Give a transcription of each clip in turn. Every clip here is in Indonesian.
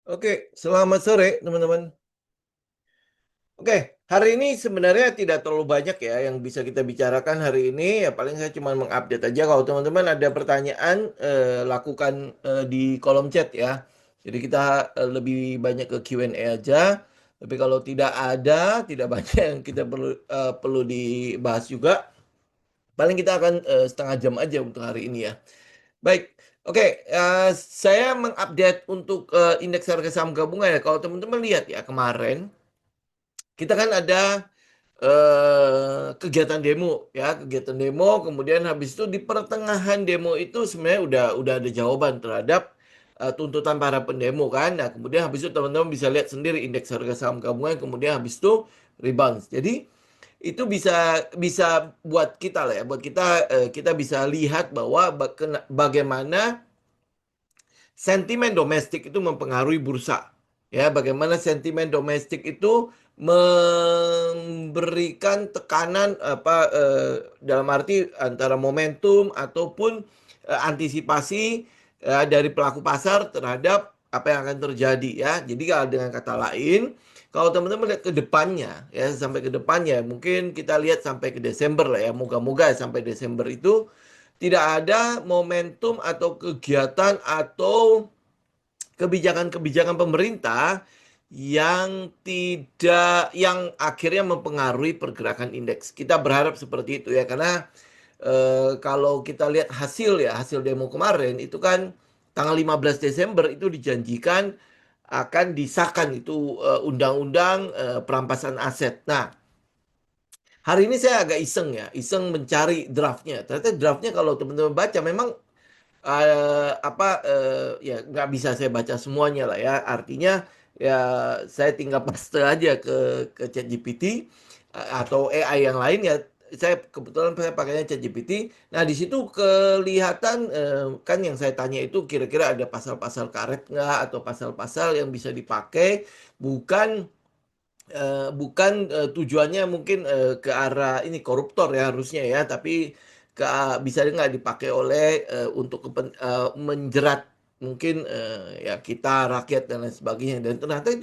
Oke, selamat sore teman-teman. Oke, hari ini sebenarnya tidak terlalu banyak ya yang bisa kita bicarakan hari ini. Ya paling saya cuma mengupdate aja. Kalau teman-teman ada pertanyaan, lakukan di kolom chat ya. Jadi kita lebih banyak ke Q&A aja. Tapi kalau tidak ada, tidak banyak yang kita perlu dibahas juga. Paling kita akan setengah jam aja untuk hari ini ya. Baik, oke. Saya mengupdate untuk indeks harga saham gabungan ya. Kalau teman-teman lihat ya kemarin kita kan ada kegiatan demo ya, kegiatan demo. Kemudian habis itu di pertengahan demo itu sebenarnya udah ada jawaban terhadap tuntutan para pendemo kan. Nah, kemudian habis itu teman-teman bisa lihat sendiri indeks harga saham gabungan. Kemudian habis itu rebound. Jadi itu bisa bisa buat kita lah ya, buat kita kita bisa lihat bahwa bagaimana sentimen domestik itu mempengaruhi bursa. Ya, bagaimana sentimen domestik itu memberikan tekanan dalam arti antara momentum ataupun antisipasi dari pelaku pasar terhadap apa yang akan terjadi ya. Jadi kalau dengan kata lain, kalau teman-teman lihat ke depannya ya, sampai ke depannya mungkin kita lihat sampai ke Desember lah ya. Moga-moga sampai Desember itu tidak ada momentum atau kegiatan atau kebijakan-kebijakan pemerintah yang akhirnya mempengaruhi pergerakan indeks. Kita berharap seperti itu ya, karena kalau kita lihat hasil demo kemarin itu kan tanggal 15 Desember itu dijanjikan akan disahkan itu undang-undang perampasan aset. Nah, hari ini saya agak iseng ya, iseng mencari draftnya. Ternyata draftnya kalau teman-teman baca memang ya nggak bisa saya baca semuanya lah ya. Artinya ya saya tinggal paste aja ke ChatGPT atau AI yang lain ya. Saya kebetulan saya pakainya ChatGPT. Nah, di situ kelihatan kan yang saya tanya itu kira-kira ada pasal-pasal karet nggak atau pasal-pasal yang bisa dipakai, bukan tujuannya mungkin ke arah ini koruptor ya harusnya ya, tapi bisa nggak dipakai oleh untuk menjerat mungkin ya kita rakyat dan lain sebagainya. Dan ternyata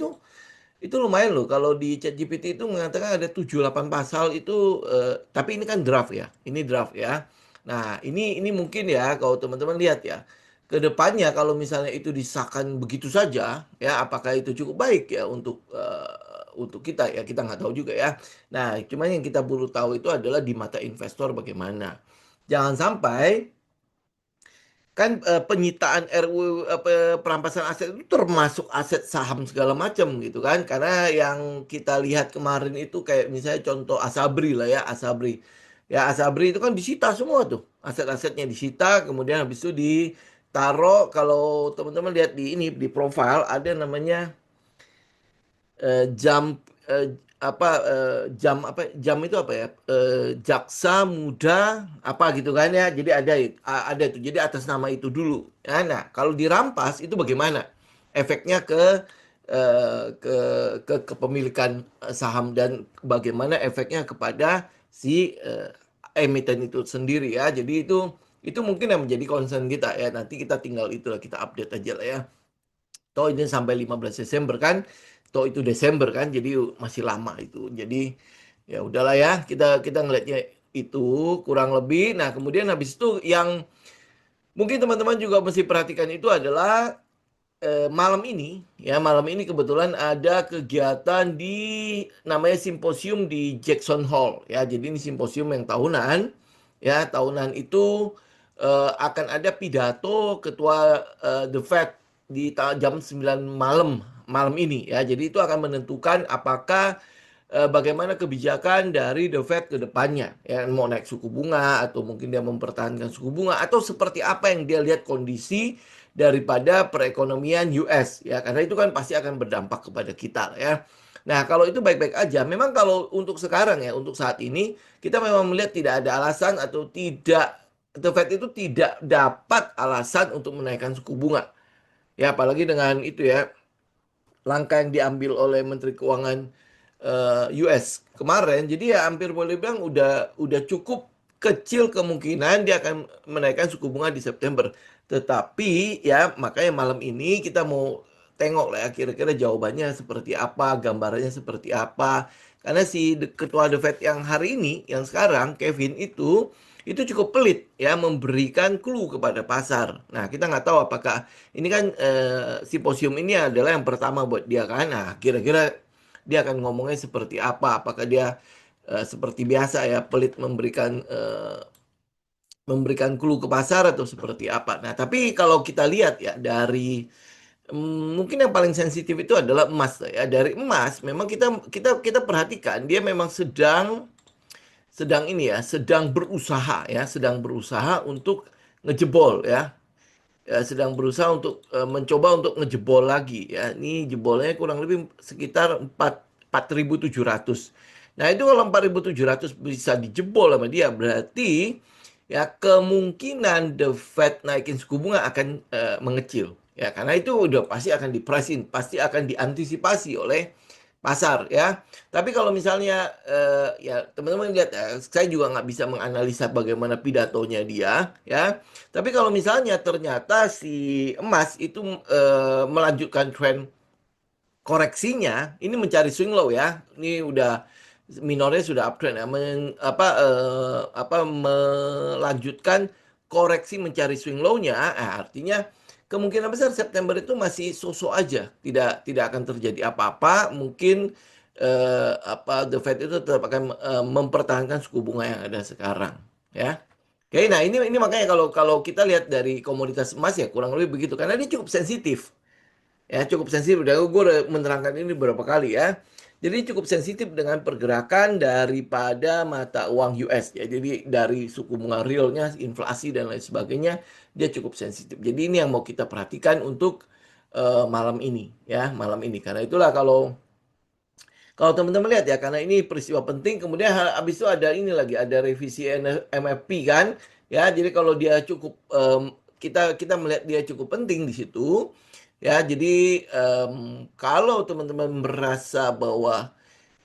itu lumayan loh, kalau di ChatGPT itu mengatakan ada 7-8 pasal itu, tapi ini kan draft ya, ini draft ya. Nah, ini mungkin ya kalau teman-teman lihat ya ke depannya kalau misalnya itu disahkan begitu saja ya, apakah itu cukup baik ya untuk kita ya, kita nggak tahu juga ya. Nah, cuma yang kita perlu tahu itu adalah di mata investor bagaimana. Jangan sampai kan penyitaan RU perampasan aset itu termasuk aset saham segala macam gitu kan, karena yang kita lihat kemarin itu kayak misalnya contoh Asabri lah ya, Asabri ya, Asabri itu kan disita semua tuh, aset-asetnya disita. Kemudian habis itu ditaruh, kalau teman-teman lihat di ini di profile ada namanya jam jam itu apa ya, jaksa muda apa gitu kan ya. Jadi ada itu, jadi atas nama itu dulu ya. Nah, kalau dirampas itu bagaimana efeknya ke kepemilikan saham, dan bagaimana efeknya kepada si emiten itu sendiri ya. Jadi itu mungkin yang menjadi concern kita ya. Nanti kita tinggal itulah, kita update aja lah ya. Toh ini sampai 15 Desember kan. Toh itu Desember kan. Jadi masih lama itu. Jadi ya udahlah ya. Kita ngelihatnya itu kurang lebih. Nah, kemudian habis itu yang mungkin teman-teman juga mesti perhatikan itu adalah malam ini ya. Malam ini kebetulan ada kegiatan di namanya simposium di Jackson Hole ya. Jadi ini simposium yang tahunan ya. Tahunan itu akan ada pidato ketua The Fed di jam 9 malam malam ini ya. Jadi itu akan menentukan apakah bagaimana kebijakan dari The Fed ke depannya ya, mau naik suku bunga atau mungkin dia mempertahankan suku bunga, atau seperti apa yang dia lihat kondisi daripada perekonomian US ya, karena itu kan pasti akan berdampak kepada kita ya. Nah, kalau itu baik-baik aja. Memang kalau untuk sekarang ya, untuk saat ini kita memang melihat tidak ada alasan, atau tidak, The Fed itu tidak dapat alasan untuk menaikkan suku bunga. Ya, apalagi dengan itu ya, langkah yang diambil oleh Menteri Keuangan US kemarin. Jadi ya hampir boleh bilang udah cukup kecil kemungkinan dia akan menaikkan suku bunga di September. Tetapi ya makanya malam ini kita mau tengok lah ya kira-kira jawabannya seperti apa, gambarannya seperti apa. Karena si ketua The Fed yang hari ini, yang sekarang, Kevin itu cukup pelit ya memberikan clue kepada pasar. Nah, kita nggak tahu apakah ini kan simposium ini adalah yang pertama buat dia kan. Nah, kira-kira dia akan ngomongnya seperti apa? Apakah dia seperti biasa ya pelit memberikan clue ke pasar atau seperti apa? Nah, tapi kalau kita lihat ya dari mungkin yang paling sensitif itu adalah emas ya. Dari emas memang kita perhatikan dia memang sedang ini ya, sedang berusaha untuk ngejebol ya. Ya, sedang berusaha untuk mencoba untuk ngejebol lagi ya. Ini jebolnya kurang lebih sekitar 4.700. Nah, itu kalau 4.700 bisa dijebol sama dia berarti ya kemungkinan The Fed naikin suku bunga akan mengecil. Ya, karena itu udah pasti akan dipresin, pasti akan diantisipasi oleh pasar ya. Tapi kalau misalnya ya teman-teman lihat ya, saya juga nggak bisa menganalisa bagaimana pidatonya dia ya. Tapi kalau misalnya ternyata si emas itu melanjutkan tren koreksinya, ini mencari swing low ya. Ini udah minornya sudah uptrend ya, melanjutkan koreksi mencari swing low-nya, artinya kemungkinan besar September itu masih sosok aja, tidak akan terjadi apa-apa. Mungkin The Fed itu tetap akan mempertahankan suku bunga yang ada sekarang, ya. Oke, nah ini makanya kalau kalau kita lihat dari komoditas emas ya kurang lebih begitu karena dia cukup sensitif. Ya, cukup sensitif. Gue udah menerangkan ini beberapa kali ya. Jadi cukup sensitif dengan pergerakan daripada mata uang US ya. Jadi dari suku bunga realnya, inflasi dan lain sebagainya, dia cukup sensitif. Jadi ini yang mau kita perhatikan untuk malam ini ya, malam ini. Karena itulah kalau kalau teman-teman lihat ya, karena ini peristiwa penting, kemudian habis itu ada ini lagi, ada revisi MFP kan, ya. Jadi kalau dia cukup, kita kita melihat dia cukup penting di situ, ya. Jadi kalau teman-teman merasa bahwa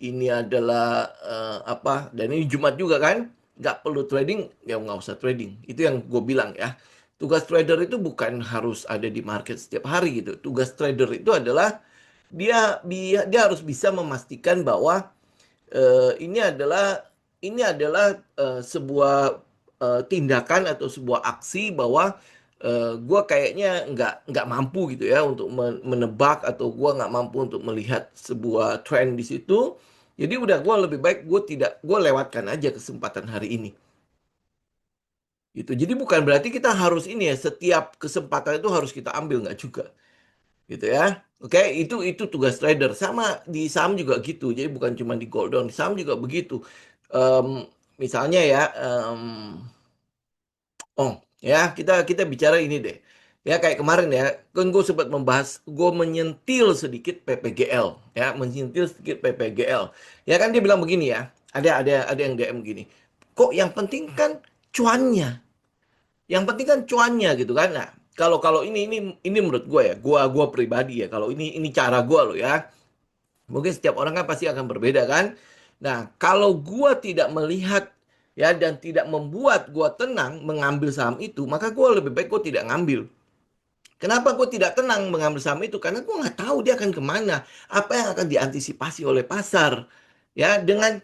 ini adalah apa, dan ini Jumat juga kan, nggak perlu trading, ya nggak usah trading. Itu yang gue bilang ya. Tugas trader itu bukan harus ada di market setiap hari gitu. Tugas trader itu adalah dia harus bisa memastikan bahwa ini adalah sebuah tindakan atau sebuah aksi bahwa gue kayaknya nggak mampu gitu ya untuk menebak atau gue nggak mampu untuk melihat sebuah trend di situ. Jadi udah gue lebih baik gue lewatkan aja kesempatan hari ini. Gitu. Jadi bukan berarti kita harus ini ya setiap kesempatan itu harus kita ambil nggak juga gitu ya. Oke, itu tugas trader. Sama di saham juga gitu. Jadi bukan cuma di gold down, di saham juga begitu. Em, misalnya ya, oh ya kita kita bicara ini deh. Ya kayak kemarin ya, kan gue sempat membahas, gue menyentil sedikit PPGL, ya menyentil sedikit PPGL. Ya kan dia bilang begini ya, ada yang DM gini. Kok yang penting kan cuannya, yang penting kan cuannya gitu kan. Nah, kalau kalau ini menurut gue ya, gua pribadi ya, kalau ini cara gue loh ya. Mungkin setiap orang kan pasti akan berbeda kan. Nah, kalau gua tidak melihat ya dan tidak membuat gua tenang mengambil saham itu, maka gua lebih baik gua tidak ngambil. Kenapa gue tidak tenang mengambil saham itu? Karena gue nggak tahu dia akan kemana. Apa yang akan diantisipasi oleh pasar. Ya, dengan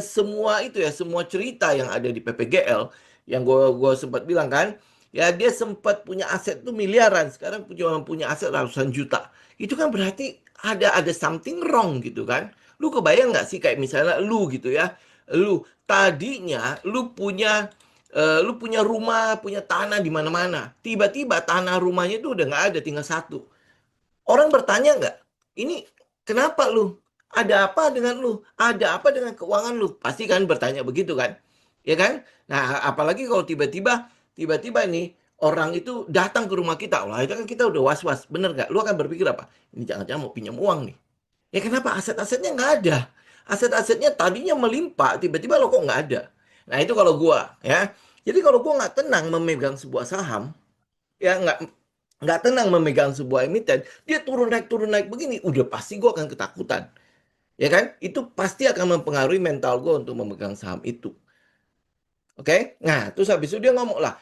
semua itu ya, semua cerita yang ada di PPGL yang gue sempat bilang kan, ya dia sempat punya aset tuh miliaran, sekarang punya aset ratusan juta. Itu kan berarti ada something wrong gitu kan. Lu kebayang nggak sih kayak misalnya lu gitu ya, lu tadinya lu punya rumah, punya tanah di mana-mana. Tiba-tiba tanah rumahnya itu udah nggak ada, tinggal satu. Orang bertanya nggak? Ini kenapa lu? Ada apa dengan lu? Ada apa dengan keuangan lu? Pasti kan bertanya begitu kan? Ya kan? Nah, apalagi kalau tiba-tiba nih orang itu datang ke rumah kita. Wah, itu kan kita udah was-was. Bener nggak? Lu akan berpikir apa? Ini jangan-jangan mau pinjam uang nih. Ya kenapa aset-asetnya nggak ada? Aset-asetnya tadinya melimpah, tiba-tiba lo kok nggak ada. Nah itu kalau gua ya. Jadi kalau gua nggak tenang memegang sebuah saham, ya nggak tenang memegang sebuah emiten, dia turun naik begini, udah pasti gua akan ketakutan, ya kan? Itu pasti akan mempengaruhi mental gua untuk memegang saham itu. Oke? Nah terus habis itu dia ngomong lah,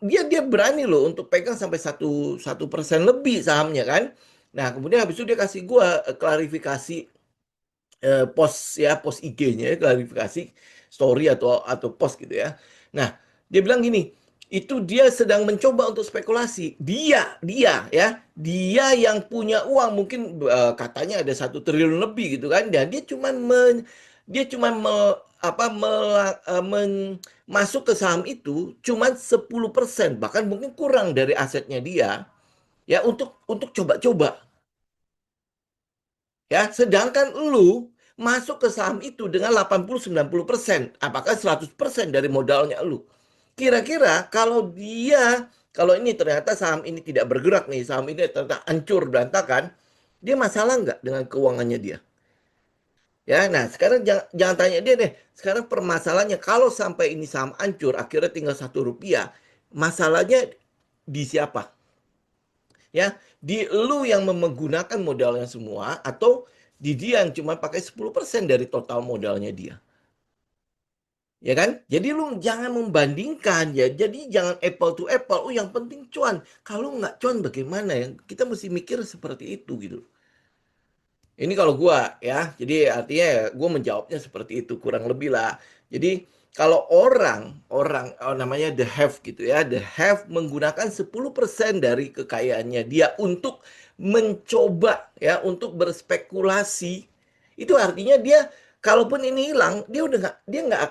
Dia dia berani loh untuk pegang sampai 1% lebih sahamnya kan. Nah, kemudian habis itu dia kasih gua klarifikasi, post ya, post IG-nya ya, klarifikasi story atau post gitu ya. Nah, dia bilang gini, itu dia sedang mencoba untuk spekulasi. Dia yang punya uang mungkin, katanya ada 1 triliun lebih gitu kan. Dan dia cuman masuk ke saham itu cuman 10%, bahkan mungkin kurang dari asetnya dia ya, untuk coba-coba. Ya, sedangkan lu masuk ke saham itu dengan 80-90%, apakah 100% dari modalnya lu? Kira-kira kalau ini ternyata saham ini tidak bergerak nih, saham ini ternyata hancur berantakan, dia masalah nggak dengan keuangannya dia? Ya, nah sekarang jangan tanya dia deh. Sekarang permasalahannya kalau sampai ini saham hancur, akhirnya tinggal 1 rupiah, masalahnya di siapa? Ya, di lu yang menggunakan modalnya semua, atau di dia yang cuma pakai 10% dari total modalnya dia. Ya kan? Jadi lu jangan membandingkan ya. Jadi jangan apple to apple. Oh, yang penting cuan. Kalau nggak cuan bagaimana ya? Kita mesti mikir seperti itu gitu. Ini kalau gua ya, jadi artinya ya gua menjawabnya seperti itu kurang lebih lah. Jadi kalau orang orang namanya the have gitu ya, the have menggunakan 10% dari kekayaannya dia untuk mencoba ya, untuk berspekulasi. Itu artinya dia, kalaupun ini hilang, dia nggak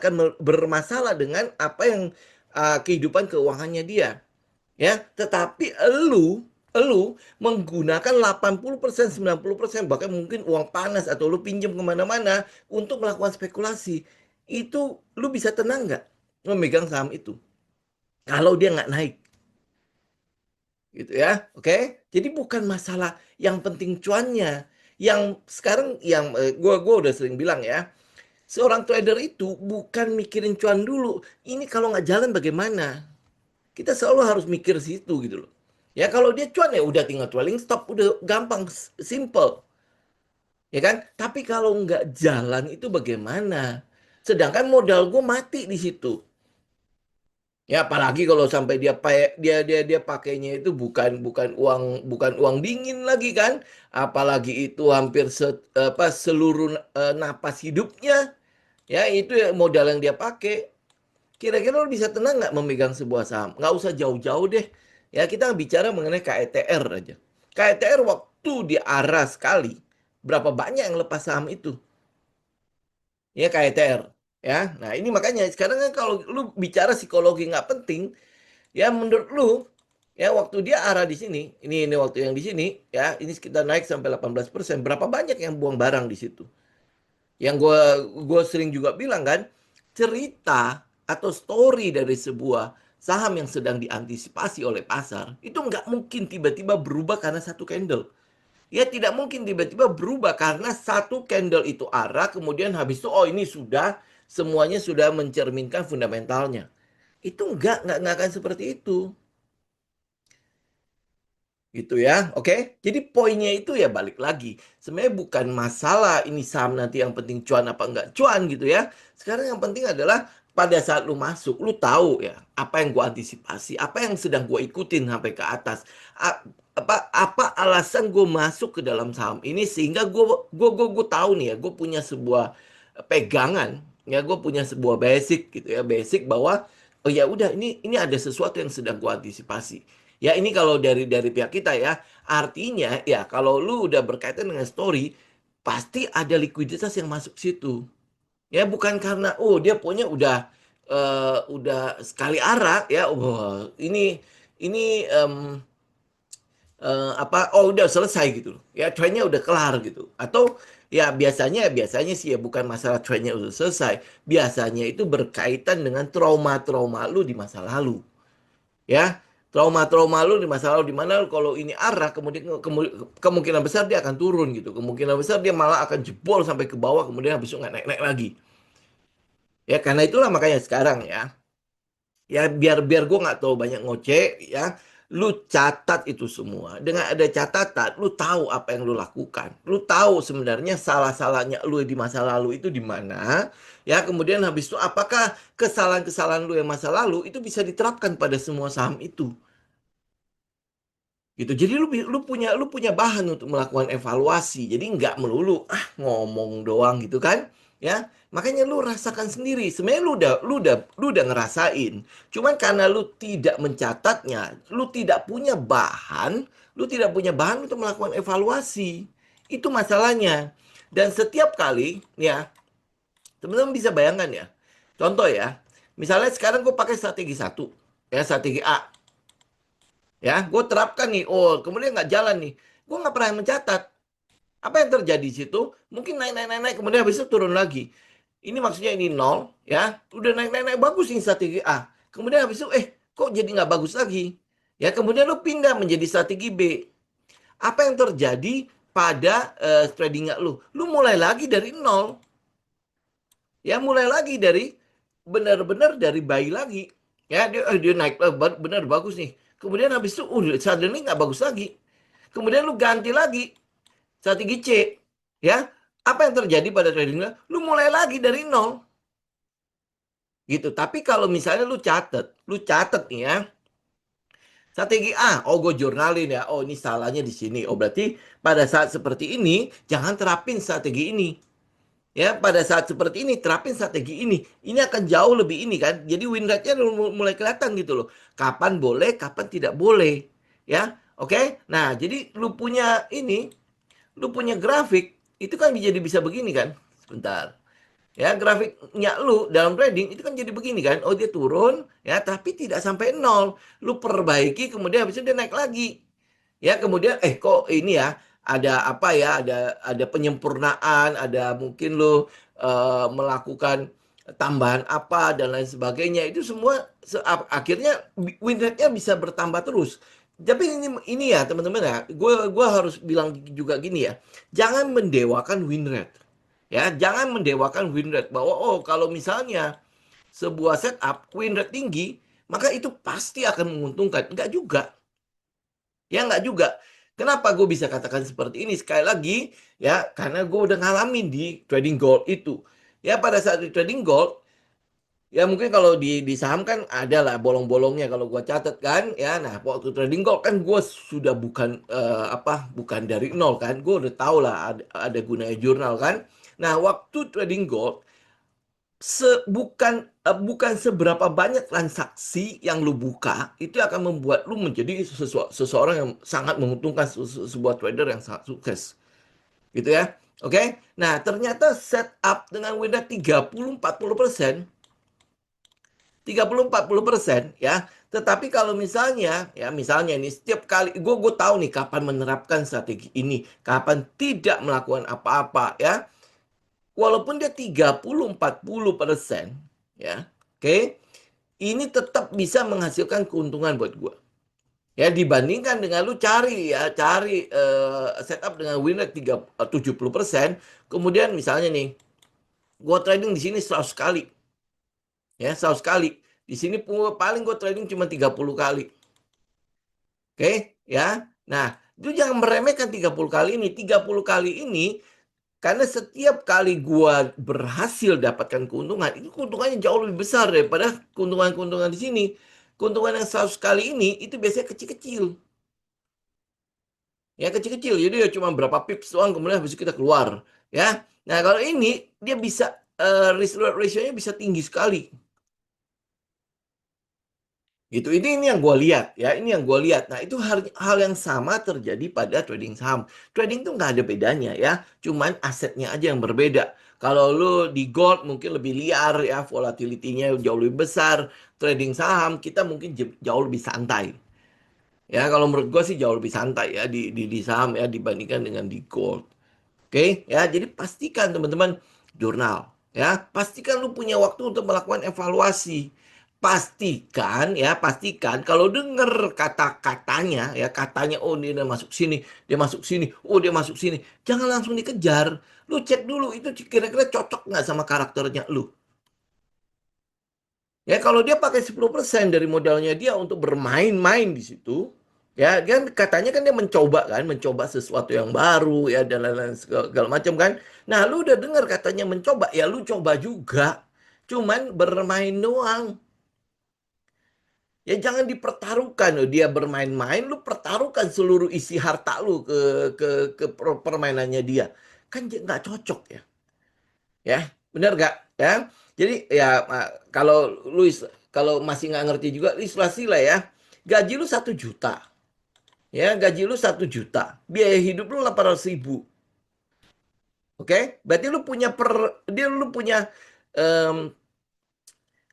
akan bermasalah dengan apa yang, kehidupan keuangannya dia. Ya, tetapi elu menggunakan 80%, 90%, bahkan mungkin uang panas atau lu pinjam kemana-mana untuk melakukan spekulasi. Itu lu bisa tenang nggak memegang saham itu kalau dia nggak naik gitu ya, oke? Jadi bukan masalah yang penting cuannya. Yang sekarang yang, gua udah sering bilang ya, seorang trader itu bukan mikirin cuan dulu. Ini kalau nggak jalan bagaimana? Kita selalu harus mikir situ gitu loh. Ya kalau dia cuan ya udah tinggal trailing stop, udah gampang, simple. Ya kan? Tapi kalau nggak jalan itu bagaimana? Sedangkan modal gue mati di situ. Ya apalagi kalau sampai dia pakainya itu bukan uang dingin lagi kan? Apalagi itu hampir seluruh, napas hidupnya. Ya itu ya modal yang dia pakai. Kira-kira lo bisa tenang nggak memegang sebuah saham? Nggak usah jauh-jauh deh. Ya kita bicara mengenai KETR aja. KETR waktu diarah sekali, berapa banyak yang lepas saham itu? Ya KETR. Ya, nah ini makanya sekarang kan kalau lu bicara psikologi nggak penting, ya menurut lu, ya waktu dia arah di sini, ini waktu yang di sini, ya ini sekitar naik sampai 18%. Berapa banyak yang buang barang di situ? Yang gue sering juga bilang kan, cerita atau story dari sebuah saham yang sedang diantisipasi oleh pasar itu nggak mungkin tiba-tiba berubah karena satu candle. Ya tidak mungkin tiba-tiba berubah karena satu candle itu arah, kemudian habis itu oh ini sudah semuanya sudah mencerminkan fundamentalnya. Itu nggak akan seperti itu. Gitu ya, oke? Jadi poinnya itu ya balik lagi. Sebenarnya bukan masalah ini saham nanti yang penting cuan apa enggak cuan gitu ya. Sekarang yang penting adalah pada saat lu masuk, lu tahu ya apa yang gua antisipasi, apa yang sedang gua ikutin sampai ke atas. Apa alasan gue masuk ke dalam saham ini sehingga gue tahu nih ya, gue punya sebuah pegangan, ya gue punya sebuah basic gitu ya, basic bahwa oh ya udah ini ada sesuatu yang sedang gue antisipasi. Ya ini kalau dari pihak kita ya, artinya ya kalau lu udah berkaitan dengan story, pasti ada likuiditas yang masuk situ. Ya bukan karena oh dia punya udah sekali arak ya, oh ini oh udah selesai gitu loh. Ya trennya udah kelar gitu. Atau ya biasanya sih ya bukan masalah trennya udah selesai. Biasanya itu berkaitan dengan trauma-trauma lu di masa lalu. Ya, trauma-trauma lu di masa lalu, di mana kalau ini arah kemungkinan besar dia akan turun gitu. Kemungkinan besar dia malah akan jebol sampai ke bawah, kemudian habis itu nggak naik-naik lagi. Ya karena itulah makanya sekarang ya, ya biar biar gue nggak terlalu banyak ngoceh ya, Lu catat itu semua. Dengan ada catatan, lu tahu apa yang lu lakukan. Lu tahu sebenarnya salah-salahnya lu di masa lalu itu di mana. Ya, kemudian habis itu apakah kesalahan-kesalahan lu yang masa lalu itu bisa diterapkan pada semua saham itu. Gitu. Jadi lu punya bahan untuk melakukan evaluasi. Jadi nggak melulu ngomong doang gitu kan. Ya, makanya lu rasakan sendiri. Sebenarnya lu udah ngerasain. Cuman karena lu tidak mencatatnya, lu tidak punya bahan untuk melakukan evaluasi. Itu masalahnya. Dan setiap kali ya, teman-teman bisa bayangkan ya. Contoh ya, misalnya sekarang gue pakai strategi satu, ya strategi A. Ya, gue terapkan nih. Oh, kemudian nggak jalan nih. Gue nggak pernah mencatat. Apa yang terjadi di situ? Mungkin naik, naik, naik, naik, kemudian habis itu turun lagi. Ini maksudnya ini nol, ya. Udah naik, naik, naik, bagus nih strategi A. Kemudian habis itu, kok jadi nggak bagus lagi? Ya, kemudian lu pindah menjadi strategi B. Apa yang terjadi pada trading lu? Lu mulai lagi dari nol. Ya, mulai lagi dari benar-benar dari bayi lagi. Ya, dia naik benar bagus nih. Kemudian habis itu, suddenly nggak bagus lagi. Kemudian lu ganti lagi strategi C. Ya, apa yang terjadi pada trading lu? Lu mulai lagi dari nol. Gitu. Tapi kalau misalnya lu catat nih ya, strategi A, oh gue jurnalin ya, oh ini salahnya di sini. Oh berarti pada saat seperti ini, jangan terapin strategi ini. Ya, pada saat seperti ini terapin strategi ini. Ini akan jauh lebih ini kan. Jadi win rate-nya mulai kelihatan gitu loh. Kapan boleh, kapan tidak boleh. Ya, oke. Nah, jadi lu punya grafik, itu kan jadi bisa begini kan. Sebentar. Ya, grafiknya lu dalam trading itu kan jadi begini kan. Oh, dia turun ya, tapi tidak sampai nol. Lu perbaiki kemudian habis itu dia naik lagi. Ya, kemudian kok ini ya ada apa ya? Ada penyempurnaan, ada mungkin lu melakukan tambahan apa dan lain sebagainya. Itu semua akhirnya win rate-nya bisa bertambah terus. Tapi ini ya teman-teman ya, gue harus bilang juga gini ya, jangan mendewakan win rate. Ya, jangan mendewakan win rate bahwa oh kalau misalnya sebuah setup win rate tinggi, maka itu pasti akan menguntungkan. Enggak juga. Ya enggak juga. Kenapa gue bisa katakan seperti ini? Sekali lagi, ya karena gue udah ngalamin di trading gold itu. Ya pada saat di trading gold, ya mungkin kalau di saham kan ada lah bolong-bolongnya kalau gue catat kan. Ya, nah waktu trading gold kan gue sudah bukan dari nol kan. Gue udah tahu lah ada gunanya jurnal kan. Nah waktu trading gold bukan seberapa banyak transaksi yang lu buka itu akan membuat lu menjadi seseorang yang sangat menguntungkan, sebuah trader yang sangat sukses gitu ya. Oke. Nah, ternyata setup dengan win rate 30-40%, 30-40% ya. Tetapi kalau misalnya ini setiap kali gue tahu nih kapan menerapkan strategi ini, kapan tidak melakukan apa-apa ya. Walaupun dia 30-40%, ya, oke, ini tetap bisa menghasilkan keuntungan buat gue. Ya, dibandingkan dengan lu cari setup dengan win rate 70%, kemudian misalnya nih, gue trading di sini 100 kali, ya 100 kali. Di sini paling gue trading cuma 30 kali. Oke, ya. Nah, itu jangan meremehkan 30 kali ini. 30 kali ini karena setiap kali gua berhasil dapatkan keuntungan, itu keuntungannya jauh lebih besar daripada keuntungan-keuntungan di sini. Keuntungan yang 100 kali ini itu biasanya kecil-kecil. Ya, kecil-kecil. Jadi ya cuma berapa pips doang kemudian habis itu kita keluar, ya. Nah, kalau ini dia bisa risk reward ratio-nya bisa tinggi sekali. Gitu. Ini yang gue lihat ya, ini yang gue lihat. Nah, itu hal yang sama terjadi pada trading saham. Trading tuh nggak ada bedanya ya, cuman asetnya aja yang berbeda. Kalau lu di gold mungkin lebih liar ya, volatility-nya jauh lebih besar. Trading saham kita mungkin jauh lebih santai. Ya, kalau menurut gue sih jauh lebih santai ya di saham ya dibandingkan dengan di gold. Oke, ya. Jadi pastikan teman-teman jurnal, ya. Pastikan lu punya waktu untuk melakukan evaluasi. Pastikan kalau denger kata-katanya, ya katanya, oh dia masuk sini, dia masuk sini, oh dia masuk sini. Jangan langsung dikejar. Lu cek dulu itu kira-kira cocok nggak sama karakternya lu. Ya kalau dia pakai 10% dari modalnya dia untuk bermain-main di situ, Ya, kan katanya kan dia mencoba kan, mencoba sesuatu yang baru ya dan lain-lain segala macam kan. Nah, lu udah dengar katanya mencoba, ya lu coba juga. Cuman bermain doang. Ya jangan dipertaruhkan loh, dia bermain-main, lu pertaruhkan seluruh isi harta lu permainannya dia. Kan nggak cocok ya. Ya, benar nggak? Ya. Jadi ya kalau lu kalau masih nggak ngerti juga, ilustrasi lah ya. Gaji lu 1 juta. Ya, gaji lu 1 juta. Biaya hidup lu 800 ribu. Oke? Berarti lu punya em,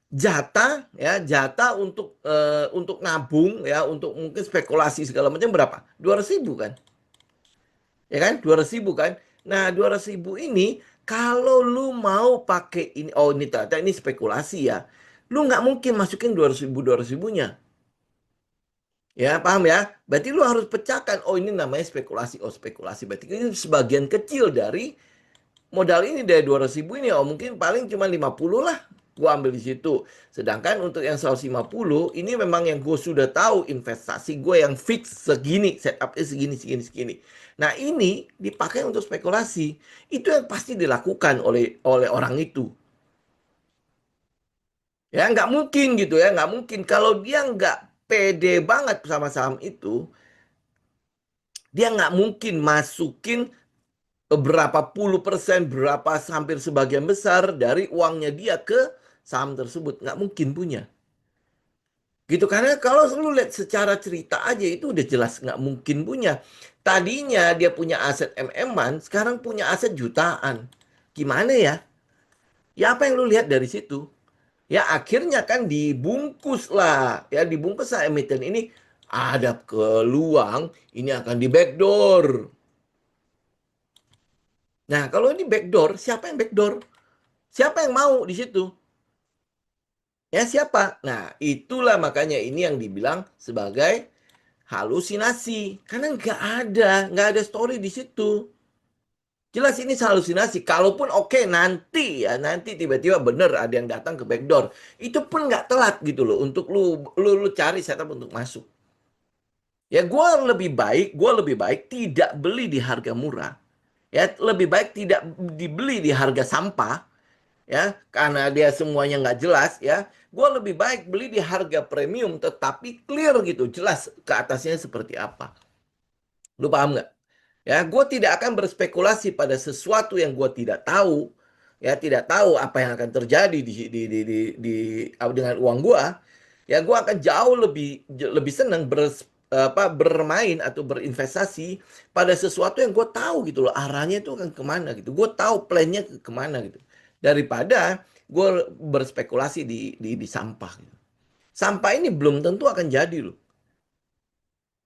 jatah ya, jatah untuk nabung ya, untuk mungkin spekulasi segala macam berapa? 200 ribu kan? Ya kan? 200 ribu kan? Nah, 200 ribu ini kalau lu mau pakai ini, oh ini ternyata ini spekulasi ya. Lu nggak mungkin masukin 200 ribu 200 ribunya. Ya, paham ya? Berarti lu harus pecahkan. Oh, ini namanya spekulasi. Oh, spekulasi. Berarti ini sebagian kecil dari modal ini dari 200 ribu ini. Oh, mungkin paling cuma 50 lah. Gua ambil di situ. Sedangkan untuk yang 150, ini memang yang gue sudah tahu investasi gue yang fix segini. Setupnya segini, segini, segini. Nah, ini dipakai untuk spekulasi. Itu yang pasti dilakukan oleh orang itu. Ya, nggak mungkin gitu ya. Nggak mungkin. Kalau dia nggak pede banget sama saham itu, dia nggak mungkin masukin berapa puluh persen, berapa hampir sebagian besar dari uangnya dia ke saham tersebut. Nggak mungkin punya. Gitu, karena kalau lu lihat secara cerita aja itu udah jelas nggak mungkin punya. Tadinya dia punya aset MM-an, sekarang punya aset jutaan. Gimana ya? Ya apa yang lu lihat dari situ? Ya akhirnya kan dibungkus lah. Ya dibungkus lah emiten ini ada peluang ini akan di backdoor. Nah, kalau ini backdoor, siapa yang backdoor? Siapa yang mau di situ? Ya siapa? Nah, itulah makanya ini yang dibilang sebagai halusinasi. Karena nggak ada story di situ. Jelas ini halusinasi. Kalaupun oke nanti ya, nanti tiba-tiba bener ada yang datang ke backdoor. Itu pun nggak telat gitu loh untuk lu cari setup untuk masuk. Ya gue lebih baik tidak beli di harga murah. Ya lebih baik tidak dibeli di harga sampah ya karena dia semuanya nggak jelas ya. Gue lebih baik beli di harga premium tetapi clear gitu, jelas ke atasnya seperti apa. Lu paham nggak? Ya, gue tidak akan berspekulasi pada sesuatu yang gue tidak tahu. Ya, tidak tahu apa yang akan terjadi dengan uang gue. Ya, gue akan jauh lebih lebih senang bermain atau berinvestasi pada sesuatu yang gue tahu gitu loh, arahnya itu akan kemana gitu. Gue tahu plannya kemana gitu. Daripada gue berspekulasi di sampah gitu. Sampah ini belum tentu akan jadi loh.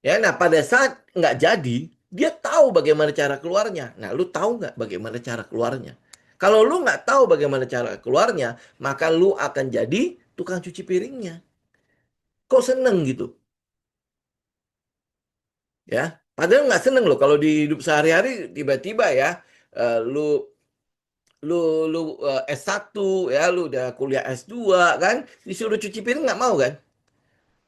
Ya, nah pada saat nggak jadi, dia tahu bagaimana cara keluarnya. Nah, lu tahu nggak bagaimana cara keluarnya? Kalau lu nggak tahu bagaimana cara keluarnya, maka lu akan jadi tukang cuci piringnya. Kok seneng gitu? Ya, padahal nggak seneng loh kalau di hidup sehari-hari tiba-tiba ya, lu lu lu S1 ya, lu udah kuliah S2 kan, disuruh cuci piring nggak mau kan?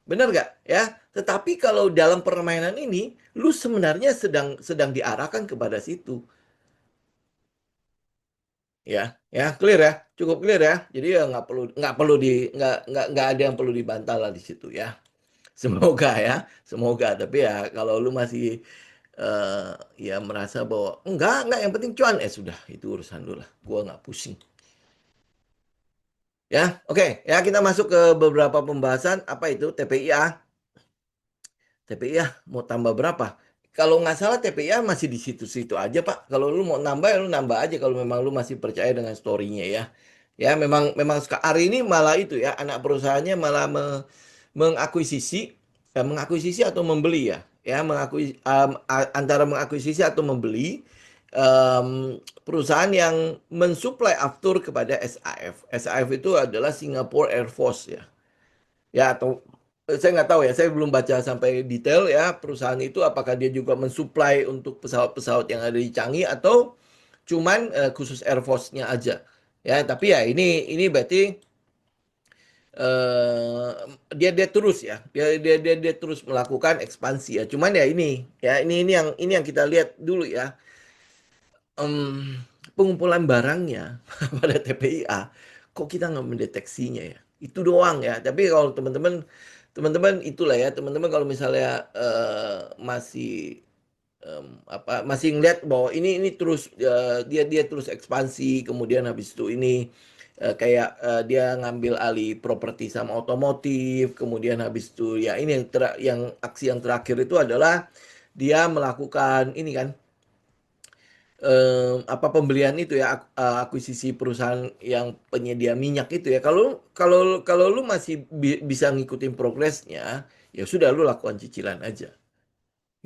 Benar nggak? Ya, tetapi kalau dalam permainan ini, lu sebenarnya sedang sedang diarahkan kepada situ. Ya, ya clear ya, cukup clear ya. Jadi ya nggak perlu nggak ada yang perlu dibantah lah di situ ya. Semoga ya, semoga. Tapi ya kalau lu masih eh, ya merasa bahwa enggak yang penting cuan, sudah itu urusan lu lah. Gua nggak pusing. Ya, oke ya kita masuk ke beberapa pembahasan apa itu TPIA. TPIA mau tambah berapa? Kalau nggak salah TPIA masih di situ-situ aja Pak. Kalau lu mau nambah ya lu nambah aja kalau memang lu masih percaya dengan story-nya ya. Ya memang memang hari ini malah itu ya anak perusahaannya malah mengakuisisi mengakuisisi atau membeli ya. Ya antara mengakuisisi atau membeli perusahaan yang mensuplai aftur kepada SAF. SAF itu adalah Singapore Air Force ya. Ya, atau saya nggak tahu ya, saya belum baca sampai detail ya perusahaan itu apakah dia juga mensuplai untuk pesawat-pesawat yang ada di Changi atau cuman khusus Air Force-nya aja. Ya, tapi ya ini berarti dia terus ya, dia terus melakukan ekspansi ya. Cuman ya ini yang kita lihat dulu ya. Pengumpulan barangnya pada TPIA, kok kita nggak mendeteksinya ya? Itu doang ya. Tapi kalau teman-teman itulah ya, teman-teman kalau misalnya masih masih ngeliat bahwa ini terus dia dia terus ekspansi, kemudian habis itu ini kayak dia ngambil alih properti sama otomotif, kemudian habis itu ya ini yang aksi yang terakhir itu adalah dia melakukan ini kan apa pembelian itu ya akuisisi perusahaan yang penyedia minyak itu ya. Kalau kalau kalau lu masih bisa ngikutin progresnya, ya sudah lu lakukan cicilan aja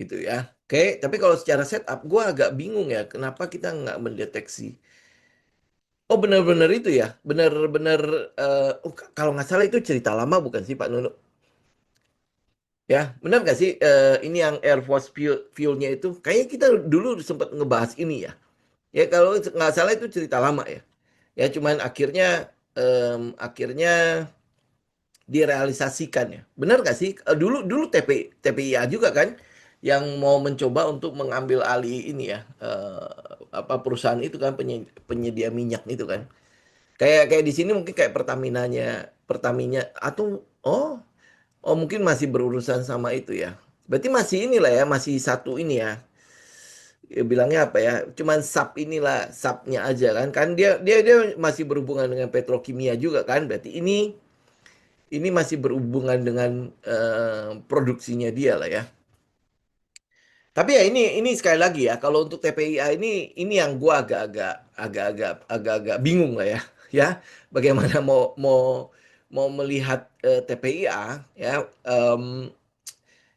gitu ya. Oke, tapi kalau secara setup gua agak bingung ya kenapa kita nggak mendeteksi. Oh, benar-benar itu ya, benar-benar oh, kalau nggak salah itu cerita lama bukan sih Pak Nunu? Ya, benar nggak sih ini yang Air Force Fuel-nya itu? Kayaknya kita dulu sempat ngebahas ini ya. Ya kalau nggak salah itu cerita lama ya. Ya cuman akhirnya direalisasikan ya. Benar nggak sih? Dulu dulu TPIA juga kan yang mau mencoba untuk mengambil alih ini ya apa perusahaan itu kan penyedia minyak itu kan. Kayak kayak di sini mungkin kayak Pertamina atau oh mungkin masih berurusan sama itu ya. Berarti masih inilah ya, masih satu ini ya, ya bilangnya apa ya, cuman sub inilah subnya aja kan kan dia masih berhubungan dengan petrokimia juga kan, berarti ini masih berhubungan dengan produksinya dia lah ya. Tapi ya ini sekali lagi ya, kalau untuk TPIA ini yang gua agak-agak bingung lah ya ya, bagaimana mau melihat TPIA ya.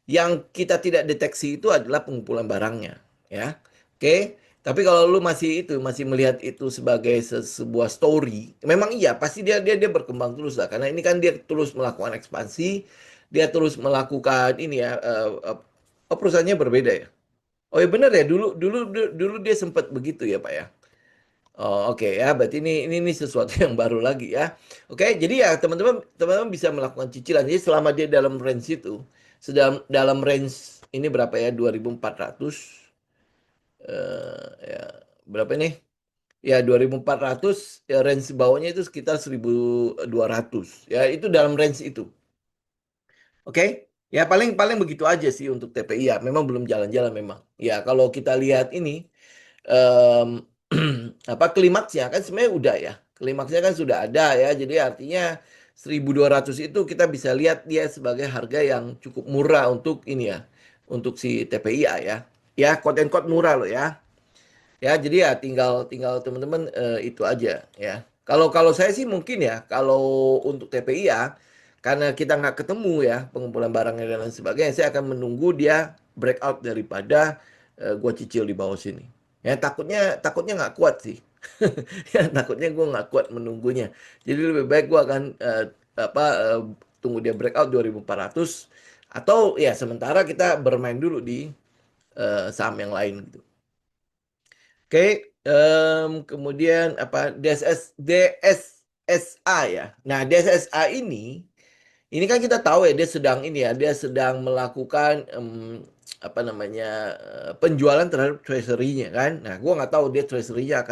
Yang kita tidak deteksi itu adalah pengumpulan barangnya, ya. Oke, tapi kalau lu masih melihat itu sebagai sebuah story, memang iya pasti dia berkembang terus lah, karena ini kan dia terus melakukan ekspansi, dia terus melakukan ini ya, oh perusahaannya berbeda ya. Oh ya benar ya, dulu dia sempat begitu ya Pak ya. Oh, oke ya, berarti ini sesuatu yang baru lagi ya. Oke, jadi ya teman-teman bisa melakukan cicilan. Jadi selama dia dalam range itu, sedang dalam range ini berapa ya? 2.400 ya berapa ini? Ya 2.400 ya, range bawahnya itu sekitar 1.200. Ya, itu dalam range itu. Oke. Ya paling paling begitu aja sih untuk TPI ya. Memang belum jalan-jalan memang. Ya kalau kita lihat ini em, apa klimaksnya kan sebenarnya udah ya. Klimaksnya kan sudah ada ya. Jadi artinya 1.200 itu kita bisa lihat dia sebagai harga yang cukup murah untuk ini ya. Untuk si TPIA ya. Ya, quote and quote murah loh ya. Ya, jadi ya tinggal tinggal teman-teman itu aja ya. Kalau kalau saya sih mungkin ya, kalau untuk TPI ya, karena kita nggak ketemu ya pengumpulan barangnya dan lain sebagainya, saya akan menunggu dia breakout daripada gua cicil di bawah sini. Ya takutnya takutnya nggak kuat sih. Ya takutnya gua nggak kuat menunggunya. Jadi lebih baik gua akan apa tunggu dia breakout 2.400 atau ya sementara kita bermain dulu di saham yang lain gitu. Oke, kemudian apa DSSA ya. Nah, DSSA ini kan kita tahu ya dia sedang ini ya, dia sedang melakukan apa namanya penjualan terhadap treasury-nya kan. Nah, gua nggak tahu dia treasury-nya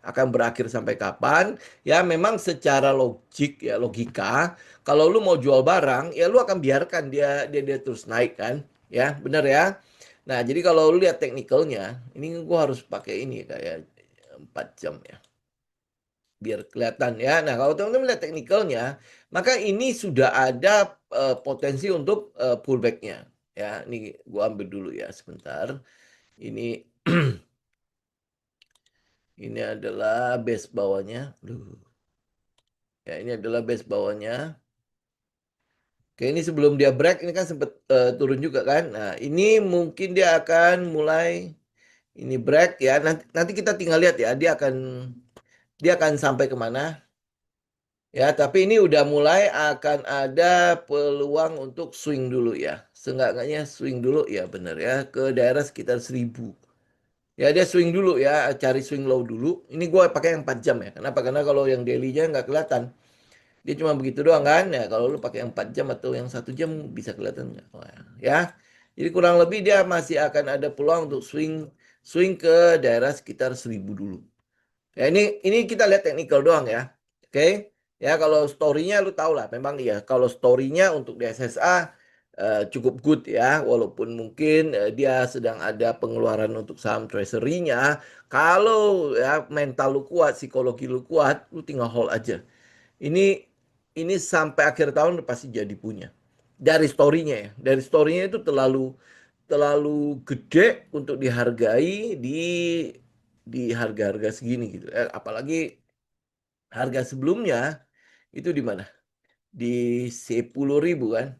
akan berakhir sampai kapan. Ya, memang secara logik ya logika, kalau lu mau jual barang, ya lu akan biarkan dia terus naik kan. Ya, benar ya. Nah, jadi kalau lu lihat teknikalnya, ini gua harus pakai ini kayak 4 jam ya biar kelihatan ya. Nah, kalau teman-teman lihat teknikalnya, maka ini sudah ada potensi untuk pullback-nya. Ya, ini gua ambil dulu ya sebentar. Ini ini adalah base bawahnya. Duh. Ya, ini adalah base bawahnya. Oke, ini sebelum dia break ini kan sempat turun juga kan. Nah, ini mungkin dia akan mulai ini break ya. Nanti nanti kita tinggal lihat ya, dia akan sampai kemana. Ya, tapi ini udah mulai akan ada peluang untuk swing dulu ya. Seenggaknya swing dulu ya bener ya ke daerah sekitar 1.000. Ya dia swing dulu ya, cari swing low dulu. Ini gue pakai yang 4 jam ya. Kenapa? Karena kalau yang daily-nya nggak kelihatan. Dia cuma begitu doang kan. Ya kalau lu pakai yang 4 jam atau yang 1 jam bisa kelihatan nggak? Wah, ya. Jadi kurang lebih dia masih akan ada peluang untuk swing swing ke daerah sekitar 1000 dulu. Ya ini kita lihat teknikal doang ya. Oke. Ya kalau story-nya lu tahu lah memang ya kalau story-nya untuk di SSA cukup good ya walaupun mungkin dia sedang ada pengeluaran untuk saham treasury-nya. Kalau ya mental lu kuat, psikologi lu kuat, lu tinggal hold aja. Ini ini sampai akhir tahun udah pasti jadi punya. Dari story-nya ya. Dari story-nya itu terlalu terlalu gede untuk dihargai di harga-harga segini gitu. Apalagi harga sebelumnya itu di mana? Di 10.000 kan?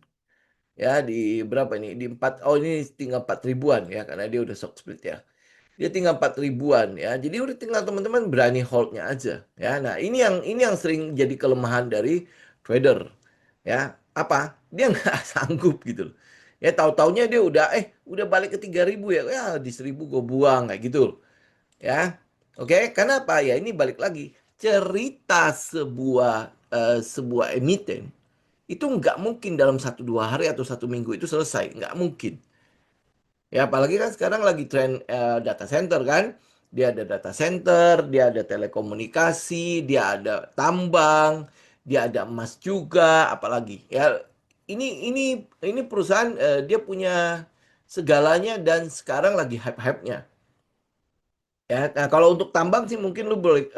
Ya di berapa ini? Di 4, oh ini tinggal 4 ribuan ya karena dia udah stock split ya. Dia tinggal 4 ribuan ya. Jadi udah tinggal teman-teman berani holdnya aja ya. Nah, ini yang sering jadi kelemahan dari trader ya. Apa? Dia nggak sanggup gitu loh. Ya tahu-taunya dia udah balik ke 3.000 ya. Ya di 1.000 gue buang kayak gitu loh. Ya. Oke, karena apa? Ya ini balik lagi. Cerita sebuah emiten itu nggak mungkin dalam 1 2 hari atau 1 minggu itu selesai. Nggak mungkin. Ya, apalagi kan sekarang lagi tren data center kan. Dia ada data center, dia ada telekomunikasi, dia ada tambang, dia ada emas juga, apalagi. Ya, ini perusahaan dia punya segalanya dan sekarang lagi hype-hype-nya. Ya, nah kalau untuk tambang sih mungkin lu boleh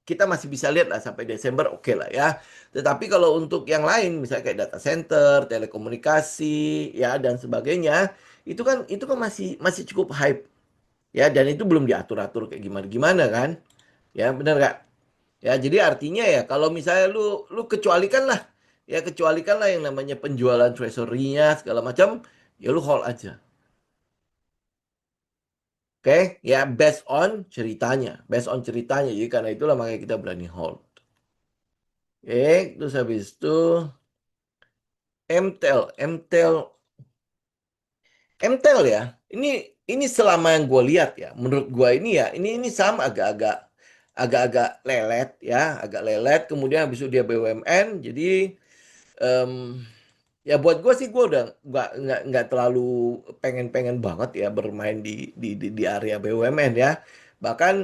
kita masih bisa lihat lah sampai Desember oke lah ya. Tetapi kalau untuk yang lain misalnya kayak data center, telekomunikasi ya dan sebagainya, itu kan masih masih cukup hype ya dan itu belum diatur-atur kayak gimana-gimana kan. Ya, benar nggak? Ya, jadi artinya ya kalau misalnya lu lu kecualikan lah ya kecualikan lah yang namanya penjualan treasury-nya segala macam, ya lu hold aja. Oke, ya based on ceritanya. Jadi karena itulah makanya kita berani hold. Oke, terus habis itu MTEL ya. Ini selama yang gue lihat ya, menurut gue ini ya, ini saham agak-agak lelet ya, agak lelet. Kemudian habis itu dia BUMN, jadi em, ya buat gue sih gue udah nggak terlalu pengen-pengen banget ya bermain di area BUMN ya. Bahkan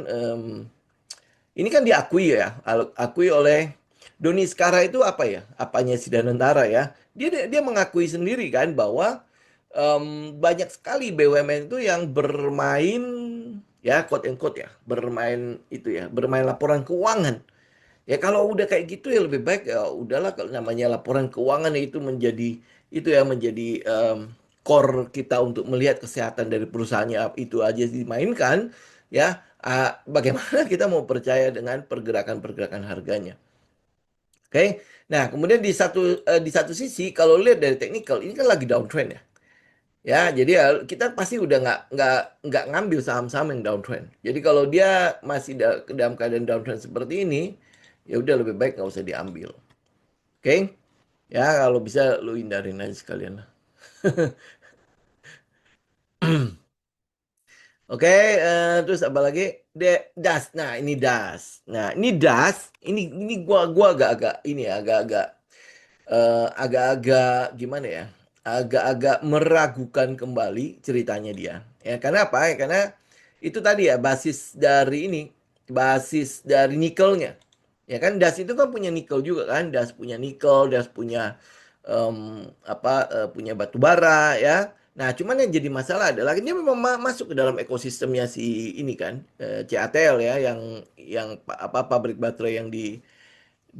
ini kan diakui ya, akui oleh Doni Skara itu apa ya? Apanya si Danantara ya? Dia mengakui sendiri kan bahwa banyak sekali BUMN itu yang bermain ya quote and quote ya, bermain itu ya, bermain laporan keuangan. Ya kalau udah kayak gitu ya lebih baik ya udahlah kalau namanya laporan keuangan itu menjadi core kita untuk melihat kesehatan dari perusahaannya itu aja dimainkan ya bagaimana kita mau percaya dengan pergerakan-pergerakan harganya. Oke. Nah, kemudian di satu sisi kalau lihat dari teknikal ini kan lagi downtrend ya. Ya, jadi ya kita pasti udah nggak ngambil saham-saham yang downtrend. Jadi kalau dia masih dalam keadaan downtrend seperti ini, ya udah lebih baik nggak usah diambil. Oke? Ya, kalau bisa lu hindarin aja sekalian lah. Oke, terus apa lagi? Das. Nah, ini das. Nah, ini das. Ini gua agak-agak ini ya, agak-agak gimana ya? Agak-agak meragukan kembali ceritanya dia. Ya, karena apa? Ya, karena itu tadi ya basis dari nikelnya. Ya kan das itu kan punya nikel juga kan, das punya nikel, das punya punya batu bara ya. Nah, cuman yang jadi masalah adalah dia memang masuk ke dalam ekosistemnya si ini kan, CATL ya yang pabrik baterai yang di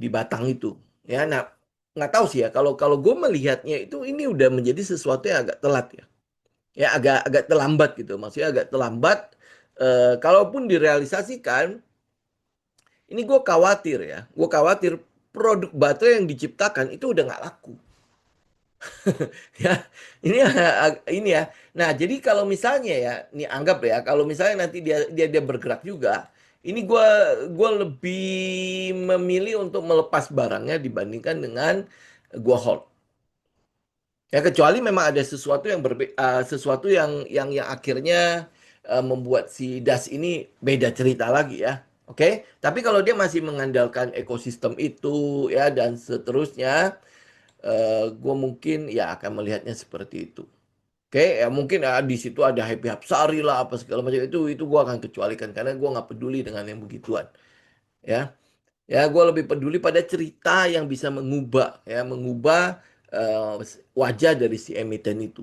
Batang itu. Ya, nah nggak tahu sih ya kalau kalau gue melihatnya itu ini udah menjadi sesuatu yang agak telat ya. Ya agak agak terlambat gitu. Maksudnya agak terlambat kalaupun direalisasikan ini gue khawatir ya. Gue khawatir produk baterai yang diciptakan itu udah nggak laku. Ya, ini ya. Nah, jadi kalau misalnya ya, ini anggap ya, kalau misalnya nanti dia bergerak juga, ini gua lebih memilih untuk melepas barangnya dibandingkan dengan gua hold. Ya kecuali memang ada sesuatu yang akhirnya membuat si Das ini beda cerita lagi ya. Oke, tapi kalau dia masih mengandalkan ekosistem itu ya dan seterusnya, gue mungkin ya akan melihatnya seperti itu. Oke, ya mungkin ya di situ ada Happy Hapsari lah apa segala macam itu gue akan kecualikan karena gue nggak peduli dengan yang begituan. Ya, ya gue lebih peduli pada cerita yang bisa mengubah wajah dari si emiten itu.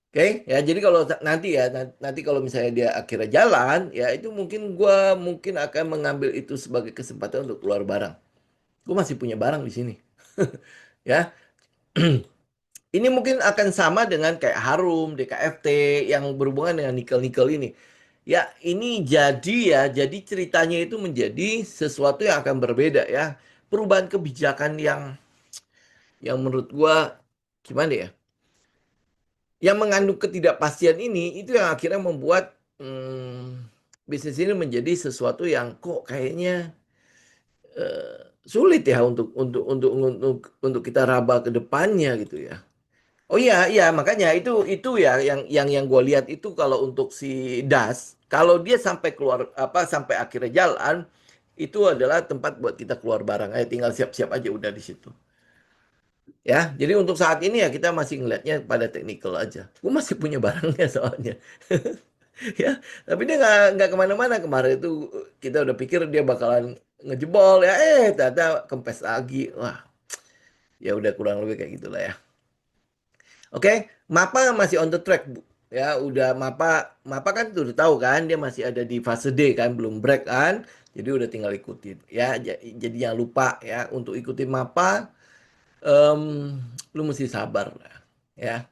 Oke, ya jadi kalau nanti ya nanti kalau misalnya dia akhirnya jalan, ya itu mungkin gua mungkin akan mengambil itu sebagai kesempatan untuk keluar barang. Gue masih punya barang di sini, ya. Ini mungkin akan sama dengan kayak Harum, DKFT yang berhubungan dengan nikel-nikel ini. Ya, ini jadi ceritanya itu menjadi sesuatu yang akan berbeda ya. Perubahan kebijakan yang menurut gua gimana ya? Yang mengandung ketidakpastian ini itu yang akhirnya membuat bisnis ini menjadi sesuatu yang kok kayaknya sulit ya untuk kita raba ke depannya gitu ya. Oh iya iya makanya itu ya yang gue lihat itu kalau untuk si Das kalau dia sampai keluar apa sampai akhirnya jalan itu adalah tempat buat kita keluar barang. Tinggal siap-siap aja udah di situ. Ya, jadi untuk saat ini ya kita masih ngelihatnya pada technical aja. Gue masih punya barangnya soalnya. Ya, tapi dia nggak kemana-mana kemarin itu kita udah pikir dia bakalan ngejebol ya, ternyata kempes lagi. Wah, ya udah kurang lebih kayak gitulah ya. Oke, Mapa masih on the track, Bu. Ya, udah Mapa kan udah tahu kan dia masih ada di fase D kan, belum break kan. Jadi udah tinggal ikutin. Ya, jadi jangan lupa ya untuk ikutin Mapa em, lu mesti sabar lah ya.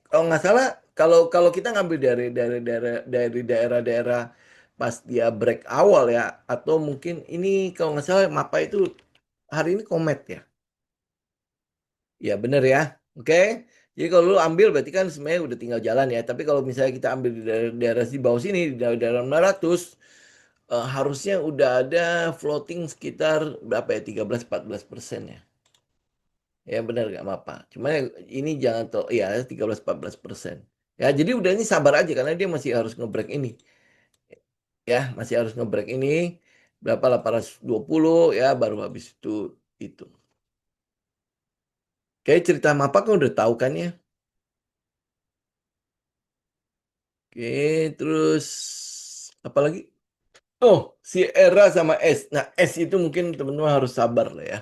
Kalau nggak salah kalau kalau kita ngambil dari daerah-daerah pas dia break awal ya atau mungkin ini kalau nggak salah Mapa itu hari ini Komet ya. Ya bener ya. Oke. Jadi kalau lu ambil berarti kan sebenarnya udah tinggal jalan ya. Tapi kalau misalnya kita ambil di daerah di bawah sini di daerah 900 harusnya udah ada floating sekitar berapa ya 13-14% ya. Ya benar nggak apa-apa. Cuma ini jangan tuh ya 13-14%. Ya jadi udah ini sabar aja karena dia masih harus ngebreak ini. Ya masih harus ngebreak ini berapa 820 ya baru habis itu. Kayak cerita Mapak kan udah tahu kan ya. Oke terus apa lagi? Oh si Era sama S. Nah S itu mungkin teman-teman harus sabar lah ya.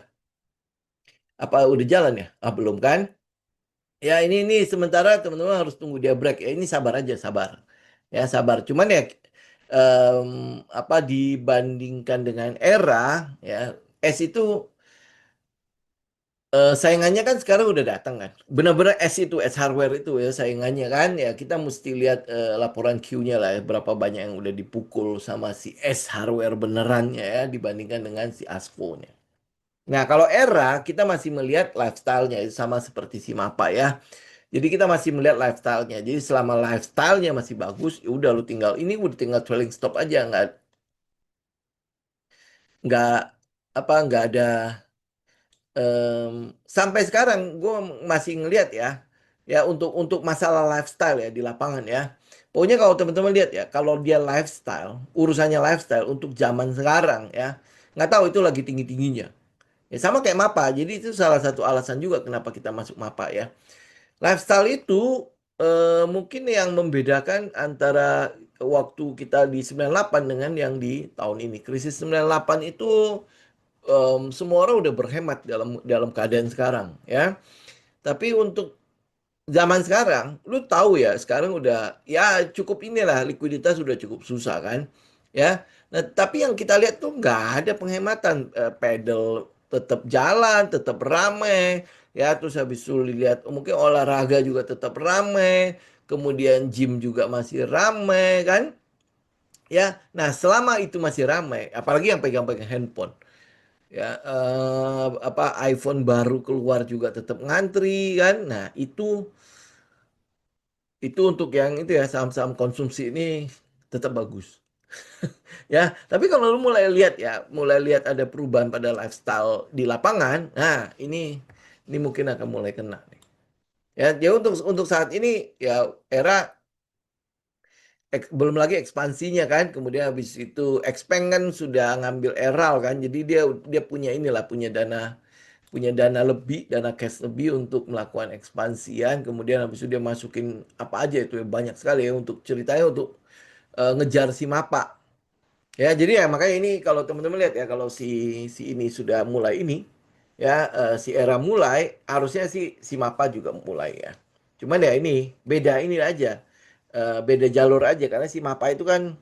Apa udah jalan ya? Ah belum kan? Ya ini sementara teman-teman harus tunggu dia break. Ya ini sabar aja, sabar. Ya sabar. Cuman ya em, apa dibandingkan dengan era ya S itu saingannya kan sekarang udah datang kan. Benar-benar S itu S hardware itu ya saingannya kan. Ya kita mesti lihat laporan Q-nya lah ya berapa banyak yang udah dipukul sama si S hardware benerannya ya dibandingkan dengan si Aspo-nya. Nah, kalau era kita masih melihat lifestyle-nya itu sama seperti si Mapa ya. Jadi kita masih melihat lifestyle-nya. Jadi selama lifestyle-nya masih bagus, ya udah lu tinggal ini udah tinggal trailing stop aja nggak nggak ada sampai sekarang gue masih ngelihat ya untuk masalah lifestyle ya di lapangan ya. Pokoknya kalau teman-teman lihat ya, kalau dia lifestyle, urusannya lifestyle untuk zaman sekarang ya, nggak tahu itu lagi tinggi-tingginya. Ya sama kayak MAPA. Jadi itu salah satu alasan juga kenapa kita masuk MAPA ya. Lifestyle itu mungkin yang membedakan antara waktu kita di 98 dengan yang di tahun ini. Krisis 98 itu semua orang udah berhemat dalam dalam keadaan sekarang ya. Tapi untuk zaman sekarang, lu tahu ya, sekarang udah ya cukup inilah likuiditas sudah cukup susah kan. Ya. Nah, tapi yang kita lihat tuh nggak ada penghematan. Pedal tetap jalan, tetap ramai. Ya, terus habis itu lihat mungkin olahraga juga tetap ramai. Kemudian gym juga masih ramai kan. Ya, nah selama itu masih ramai, apalagi yang pegang-pegang handphone. Ya, apa iPhone baru keluar juga tetap ngantri kan. Nah, itu untuk yang itu ya saham-saham konsumsi ini tetap bagus. Ya, tapi kalau lu mulai lihat ada perubahan pada lifestyle di lapangan, nah ini mungkin akan mulai kena nih. Ya, jadi untuk saat ini ya era belum lagi ekspansinya kan, kemudian habis itu expand kan sudah ngambil Eral kan, jadi dia dia punya inilah punya dana lebih, dana cash lebih untuk melakukan ekspansian, kemudian habis itu dia masukin apa aja itu ya, banyak sekali ya untuk ceritanya untuk ngejar si Mapa. Ya, jadi ya makanya ini kalau teman-teman lihat ya kalau si si ini sudah mulai ini ya si era mulai harusnya si Mapa juga mulai ya. Cuman ya ini beda ini aja. Beda jalur aja karena si Mapa itu kan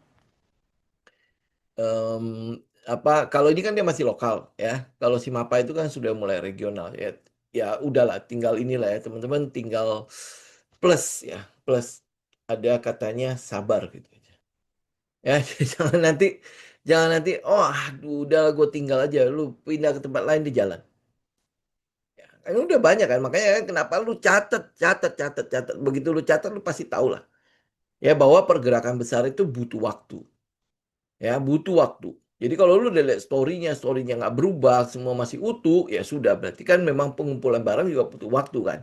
em, apa kalau ini kan dia masih lokal ya. Kalau si Mapa itu kan sudah mulai regional ya. Ya udahlah tinggal inilah ya teman-teman tinggal plus ya, plus ada katanya sabar gitu aja. Ya, jangan nanti oh aduh udah gue tinggal aja lu pindah ke tempat lain di jalan. Ya, kan udah banyak kan makanya kan kenapa lu catat catat catat catat begitu lu catat lu pasti tahu lah ya bahwa pergerakan besar itu butuh waktu. Ya butuh waktu. Jadi kalau lu udah lihat story-nya nggak berubah, semua masih utuh, ya sudah berarti kan memang pengumpulan barang juga butuh waktu kan.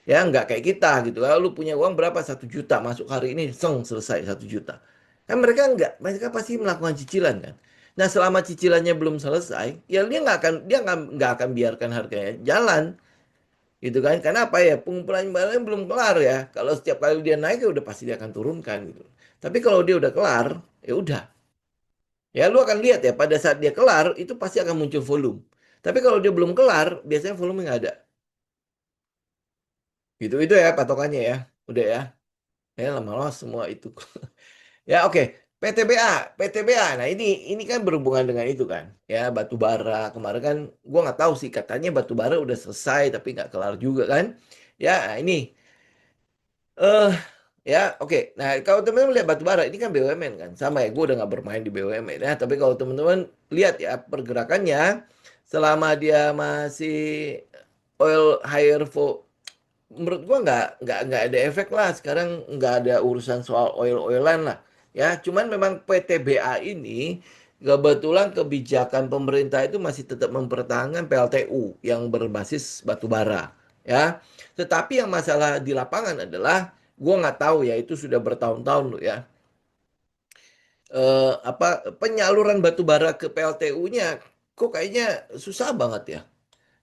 Ya nggak kayak kita gitu. Kalau lu punya uang berapa 1 juta masuk hari ini, selesai 1 juta. Kan mereka nggak, mereka pasti melakukan cicilan kan. Nah selama cicilannya belum selesai, ya dia nggak akan biarkan harganya jalan gitu kan. Karena apa ya pengumpulan barangnya belum kelar ya. Kalau setiap kali dia naik ya udah pasti dia akan turunkan gitu. Tapi kalau dia udah kelar, ya udah. Ya, lu akan lihat ya, pada saat dia kelar, itu pasti akan muncul volume. Tapi kalau dia belum kelar, biasanya volume nggak ada. Gitu, itu ya patokannya ya. Udah ya. Ya, lama-lama semua itu. Ya, oke. PTBA, PTBA. Nah, ini kan berhubungan dengan itu kan. Ya, batu bara. Kemarin kan, gua nggak tahu sih, katanya batu bara udah selesai, tapi nggak kelar juga kan. Ya, ini. eh ya, oke. Nah, kalau teman-teman lihat batu bara, ini kan BUMN kan. Sama ya, gue udah nggak bermain di BUMN ya. Tapi kalau teman-teman lihat ya pergerakannya, selama dia masih oil higher for, menurut gua nggak ada efek lah. Sekarang nggak ada urusan soal oil-oilan lah. Ya, cuman memang PTBA ini kebetulan kebijakan pemerintah itu masih tetap mempertahankan PLTU yang berbasis batu bara. Ya, tetapi yang masalah di lapangan adalah gua nggak tahu ya itu sudah bertahun-tahun loh ya. Apa penyaluran batu bara ke PLTU-nya kok kayaknya susah banget ya.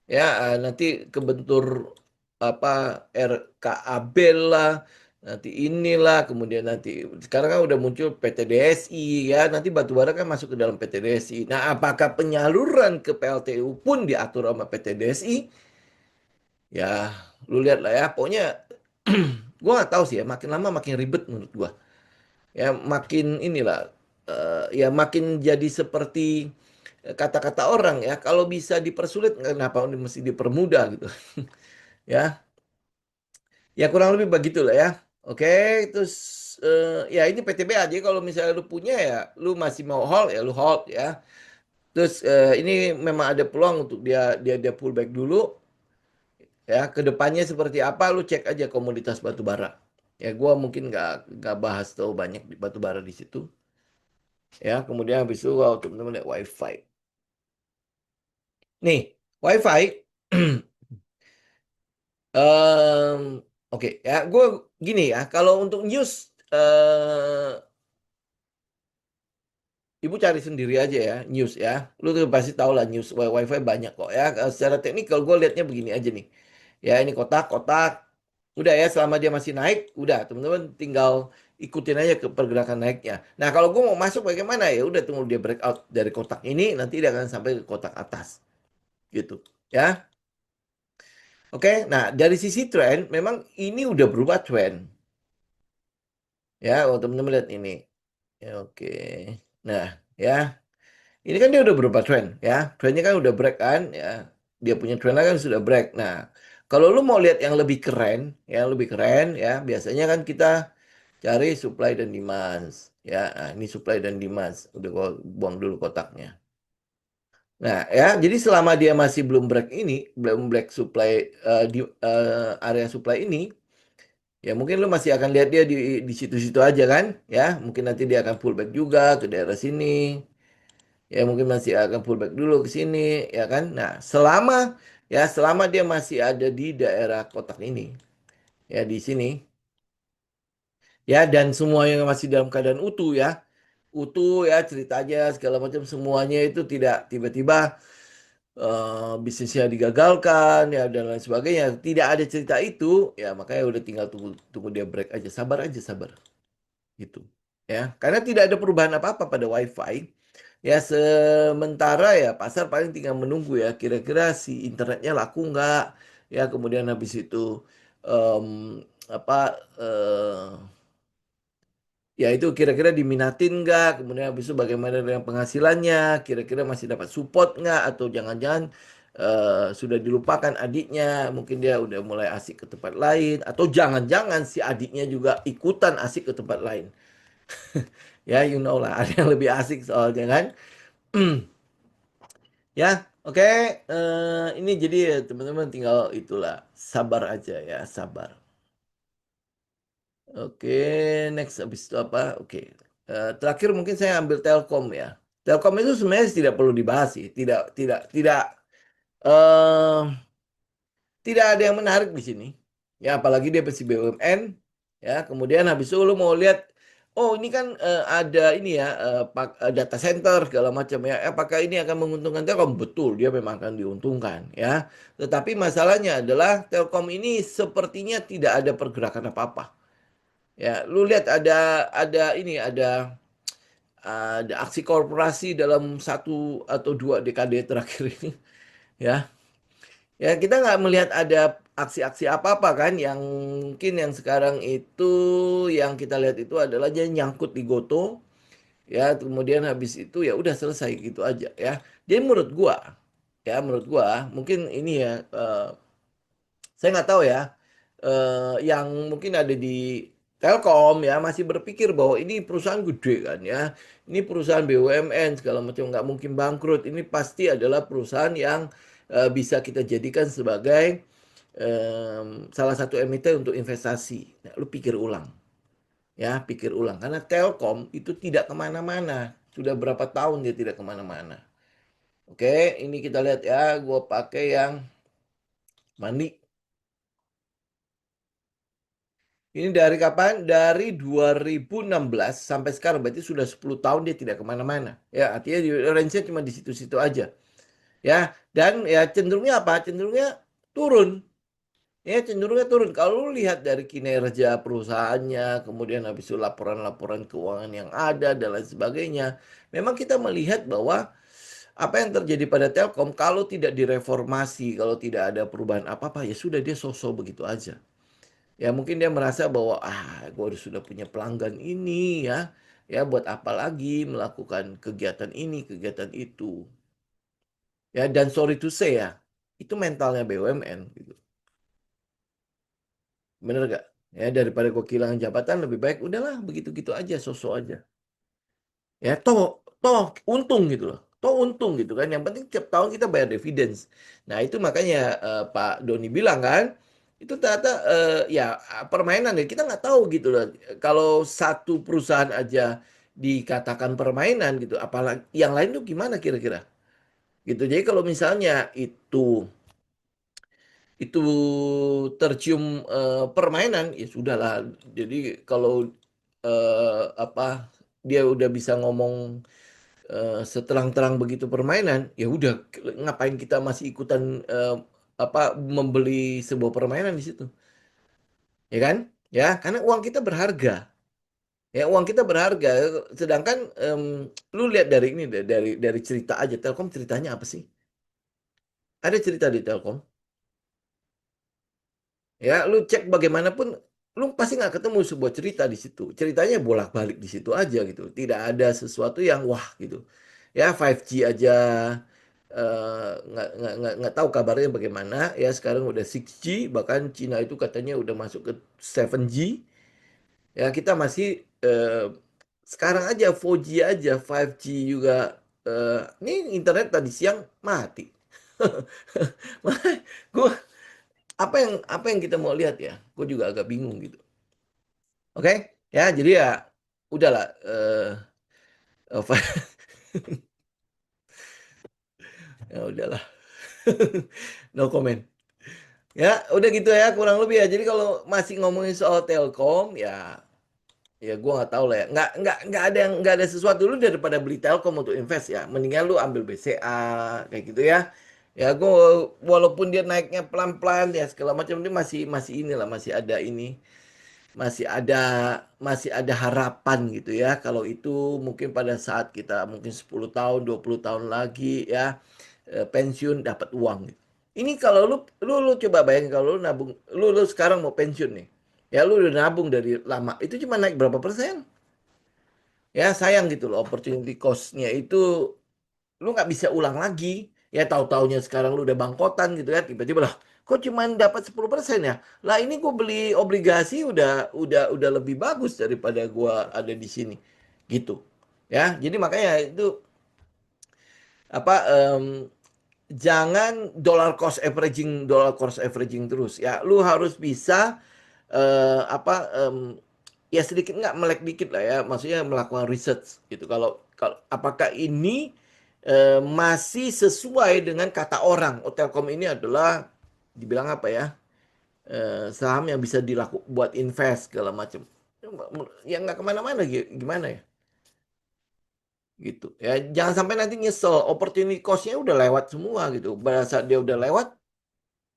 Ya, nanti kebentur apa RKAB lah, nanti inilah, kemudian nanti sekarang kan udah muncul PTDSI ya, nanti batubara kan masuk ke dalam PTDSI. Nah, apakah penyaluran ke PLTU pun diatur sama PTDSI? Ya, lu lihat lah ya, pokoknya gua nggak tahu sih ya, makin lama makin ribet menurut gua. Ya, makin inilah, ya makin jadi seperti kata-kata orang ya, kalau bisa dipersulit kenapa mesti dipermudah gitu. Ya, ya kurang lebih begitu lah ya. Oke, terus ya ini PTB aja kalau misalnya lu punya ya, lu masih mau hold ya lu hold ya. Terus ini memang ada peluang untuk dia pullback dulu ya. Kedepannya seperti apa lu cek aja komoditas batu bara. Ya gua mungkin nggak bahas terlalu banyak di batu bara di situ. Ya kemudian habis itu kalau teman-teman lihat WiFi. Nih WiFi. em, Oke ya, gue gini ya, kalau untuk news Ibu cari sendiri aja ya, news ya. Lu tuh pasti tahu lah news WiFi banyak kok ya. Secara teknikal gue lihatnya begini aja nih. Ya ini kotak-kotak. Udah ya selama dia masih naik, udah teman-teman tinggal ikutin aja ke pergerakan naiknya. Nah kalau gue mau masuk bagaimana ya? Udah tunggu dia breakout dari kotak ini, nanti dia akan sampai ke kotak atas gitu. Ya, oke. Nah dari sisi tren, memang ini udah berubah tren. Ya, kalau teman-teman lihat ini. Ya, oke. Nah, ya. Ini kan dia udah berubah tren ya. Trennya kan udah break kan ya. Dia punya tren lagi kan sudah break. Nah, kalau lu mau lihat yang lebih keren, ya, biasanya kan kita cari supply dan demand. Ya, nah, ini supply dan demand. Udah gua buang dulu kotaknya. Nah, ya, jadi selama dia masih belum break ini, belum break supply di area supply ini, ya mungkin lu masih akan lihat dia di situ-situ aja kan, ya. Mungkin nanti dia akan pullback juga ke daerah sini. Ya mungkin masih akan pullback dulu ke sini ya kan. Nah, selama dia masih ada di daerah kotak ini ya di sini Ya, dan semuanya masih dalam keadaan utuh ya. Utuh ya ceritanya segala macam semuanya itu tidak tiba-tiba bisnisnya digagalkan ya dan lain sebagainya. Tidak ada cerita itu, ya makanya udah tinggal tunggu tunggu dia break aja. Sabar aja, sabar gitu. Ya, karena tidak ada perubahan apa-apa pada WiFi. Ya, sementara ya pasar paling tinggal menunggu ya kira-kira si internetnya laku nggak. Ya, kemudian habis itu em, apa ya itu kira-kira diminatin nggak, kemudian habis itu bagaimana dengan penghasilannya, kira-kira masih dapat support nggak, atau jangan-jangan sudah dilupakan adiknya, mungkin dia udah mulai asik ke tempat lain, atau jangan-jangan si adiknya juga ikutan asik ke tempat lain. Ya, you know lah, ada yang lebih asik soalnya kan. Ya, oke. Ini jadi ya, teman-teman tinggal itulah, sabar aja ya, sabar. Oke, next habis itu apa? Oke. Terakhir mungkin saya ambil Telkom ya. Telkom itu sebenarnya tidak perlu dibahas sih. Eh tidak ada yang menarik di sini. Ya, apalagi dia pasti BUMN. Ya, kemudian habis itu lu mau lihat, oh ini kan ada ini ya, data center segala macam ya. Apakah ini akan menguntungkan Telkom? Betul, dia memang akan diuntungkan ya. Tetapi masalahnya adalah Telkom ini sepertinya tidak ada pergerakan apa-apa. Ya, lu lihat ada aksi korporasi dalam satu atau dua dekade terakhir ini, ya. Ya, kita nggak melihat ada aksi-aksi apa-apa kan yang mungkin yang sekarang itu yang kita lihat itu adalah dia nyangkut di Goto, ya, kemudian habis itu ya udah selesai gitu aja ya. Jadi menurut gua mungkin ini ya saya nggak tahu ya, yang mungkin ada di Telkom ya masih berpikir bahwa ini perusahaan gede kan ya, ini perusahaan BUMN segala macam nggak mungkin bangkrut. Ini pasti adalah perusahaan yang bisa kita jadikan sebagai salah satu emiten untuk investasi. Nah, lu pikir ulang ya, pikir ulang karena Telkom itu tidak kemana-mana. Sudah berapa tahun dia tidak kemana-mana. Oke, ini kita lihat ya, gue pakai yang mandi. Ini dari kapan? Dari 2016 sampai sekarang. Berarti sudah 10 tahun dia tidak kemana-mana. Ya, artinya range-nya cuma di situ-situ aja. Ya, dan ya cenderungnya apa? Cenderungnya turun. Ya, cenderungnya turun. Kalau lu lihat dari kinerja perusahaannya, kemudian habis itu laporan-laporan keuangan yang ada, dan lain sebagainya. Memang kita melihat bahwa apa yang terjadi pada Telkom, kalau tidak direformasi, kalau tidak ada perubahan apa-apa, ya sudah dia sosok begitu aja. Ya mungkin dia merasa bahwa gue sudah punya pelanggan ini ya, ya buat apa lagi melakukan kegiatan ini, kegiatan itu. Ya dan sorry to say ya, itu mentalnya BUMN gitu. Bener gak? Ya daripada gue kehilangan jabatan lebih baik udahlah begitu-gitu aja, sosok aja. Ya toh toh untung gitu loh. Toh untung gitu kan. Yang penting tiap tahun kita bayar dividen. Nah, itu makanya Pak Doni bilang kan, itu ternyata ya permainan ya kita nggak tahu gitu loh. Kalau satu perusahaan aja dikatakan permainan gitu, apalagi yang lain tuh gimana kira-kira? Gitu. Jadi kalau misalnya itu tercium permainan ya sudahlah. Jadi kalau apa dia udah bisa ngomong seterang-terang begitu permainan, ya udah ngapain kita masih ikutan apa membeli sebuah permainan di situ, ya kan? Ya, karena uang kita berharga. Ya, uang kita berharga. Sedangkan lu lihat dari ini deh, dari cerita aja Telkom ceritanya apa sih? Ada cerita di Telkom. Ya, lu cek bagaimanapun, lu pasti nggak ketemu sebuah cerita di situ. Ceritanya bolak-balik di situ aja gitu. Tidak ada sesuatu yang wah gitu. Ya 5G aja nggak tahu kabarnya bagaimana. Ya sekarang udah 6G, bahkan Cina itu katanya udah masuk ke 7G. Ya kita masih sekarang aja 4G aja, 5G juga. Ini internet tadi siang mati. Gue apa yang kita mau lihat ya? Gue juga agak bingung gitu. Oke, ya jadi ya udahlah. Ya udahlah. No comment. Ya udah gitu ya kurang lebih ya. Jadi kalau masih ngomongin soal Telkom ya Ya gue nggak tahu lah ya. Nggak ada sesuatu lu daripada beli Telkom untuk invest ya. Mendingan lu ambil BCA kayak gitu ya. Ya gue walaupun dia naiknya pelan-pelan ya segala macam ini masih masih inilah masih ada ini masih ada masih ada harapan gitu ya. Kalau itu mungkin pada saat kita mungkin 10 tahun 20 tahun lagi ya pensiun dapat uang gitu. Ini kalau lu coba bayangin kalau lu nabung lu sekarang mau pensiun nih. Ya lu udah nabung dari lama. Itu cuma naik berapa persen? Ya sayang gitu loh opportunity cost-nya itu lu nggak bisa ulang lagi. Ya tahu-taunya sekarang lu udah bangkotan gitu ya tiba-tiba lah kok cuma dapat 10% ya? Lah ini gue beli obligasi udah lebih bagus daripada gua ada di sini. Gitu. Ya, jadi makanya itu apa jangan dollar cost averaging terus ya. Lu harus bisa apa ya sedikit nggak melek dikit lah ya. Maksudnya melakukan research gitu. Kalau kalau apakah ini masih sesuai dengan kata orang. Oh, Telkom ini adalah dibilang apa ya? Saham yang bisa buat invest segala macam. Ya nggak kemana-mana gimana ya? Gitu ya jangan sampai nanti nyesel opportunity cost-nya udah lewat semua gitu pada saat dia udah lewat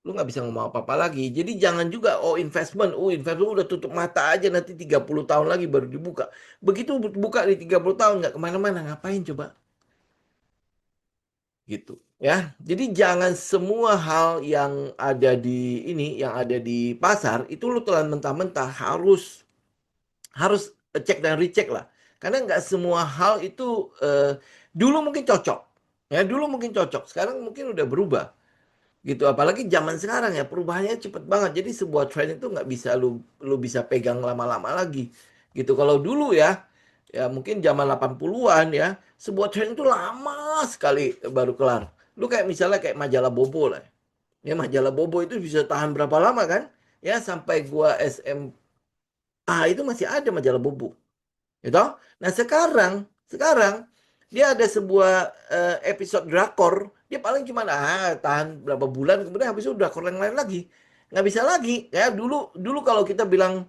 lu nggak bisa ngomong apa-apa lagi jadi jangan juga investment udah tutup mata aja nanti 30 tahun lagi baru dibuka begitu buka di 30 tahun nggak kemana-mana ngapain coba gitu ya jadi jangan semua hal yang ada di ini yang ada di pasar itu lu telan mentah-mentah harus cek dan recheck lah. Karena nggak semua hal itu dulu mungkin cocok. Ya, dulu mungkin cocok. Sekarang mungkin udah berubah. Gitu. Apalagi zaman sekarang ya perubahannya cepet banget. Jadi sebuah trend itu nggak bisa lu bisa pegang lama-lama lagi. Gitu. Kalau dulu ya mungkin zaman 80-an ya, sebuah trend itu lama sekali baru kelar. Lu kayak misalnya kayak majalah Bobo lah. Ya majalah Bobo itu bisa tahan berapa lama kan? Ya sampai gua SMA itu masih ada majalah Bobo. Gitu. Nah sekarang dia ada sebuah episode drakor, dia paling cuma tahan berapa bulan, kemudian habis itu drakor yang lain lagi, nggak bisa lagi. Ya dulu dulu kalau kita bilang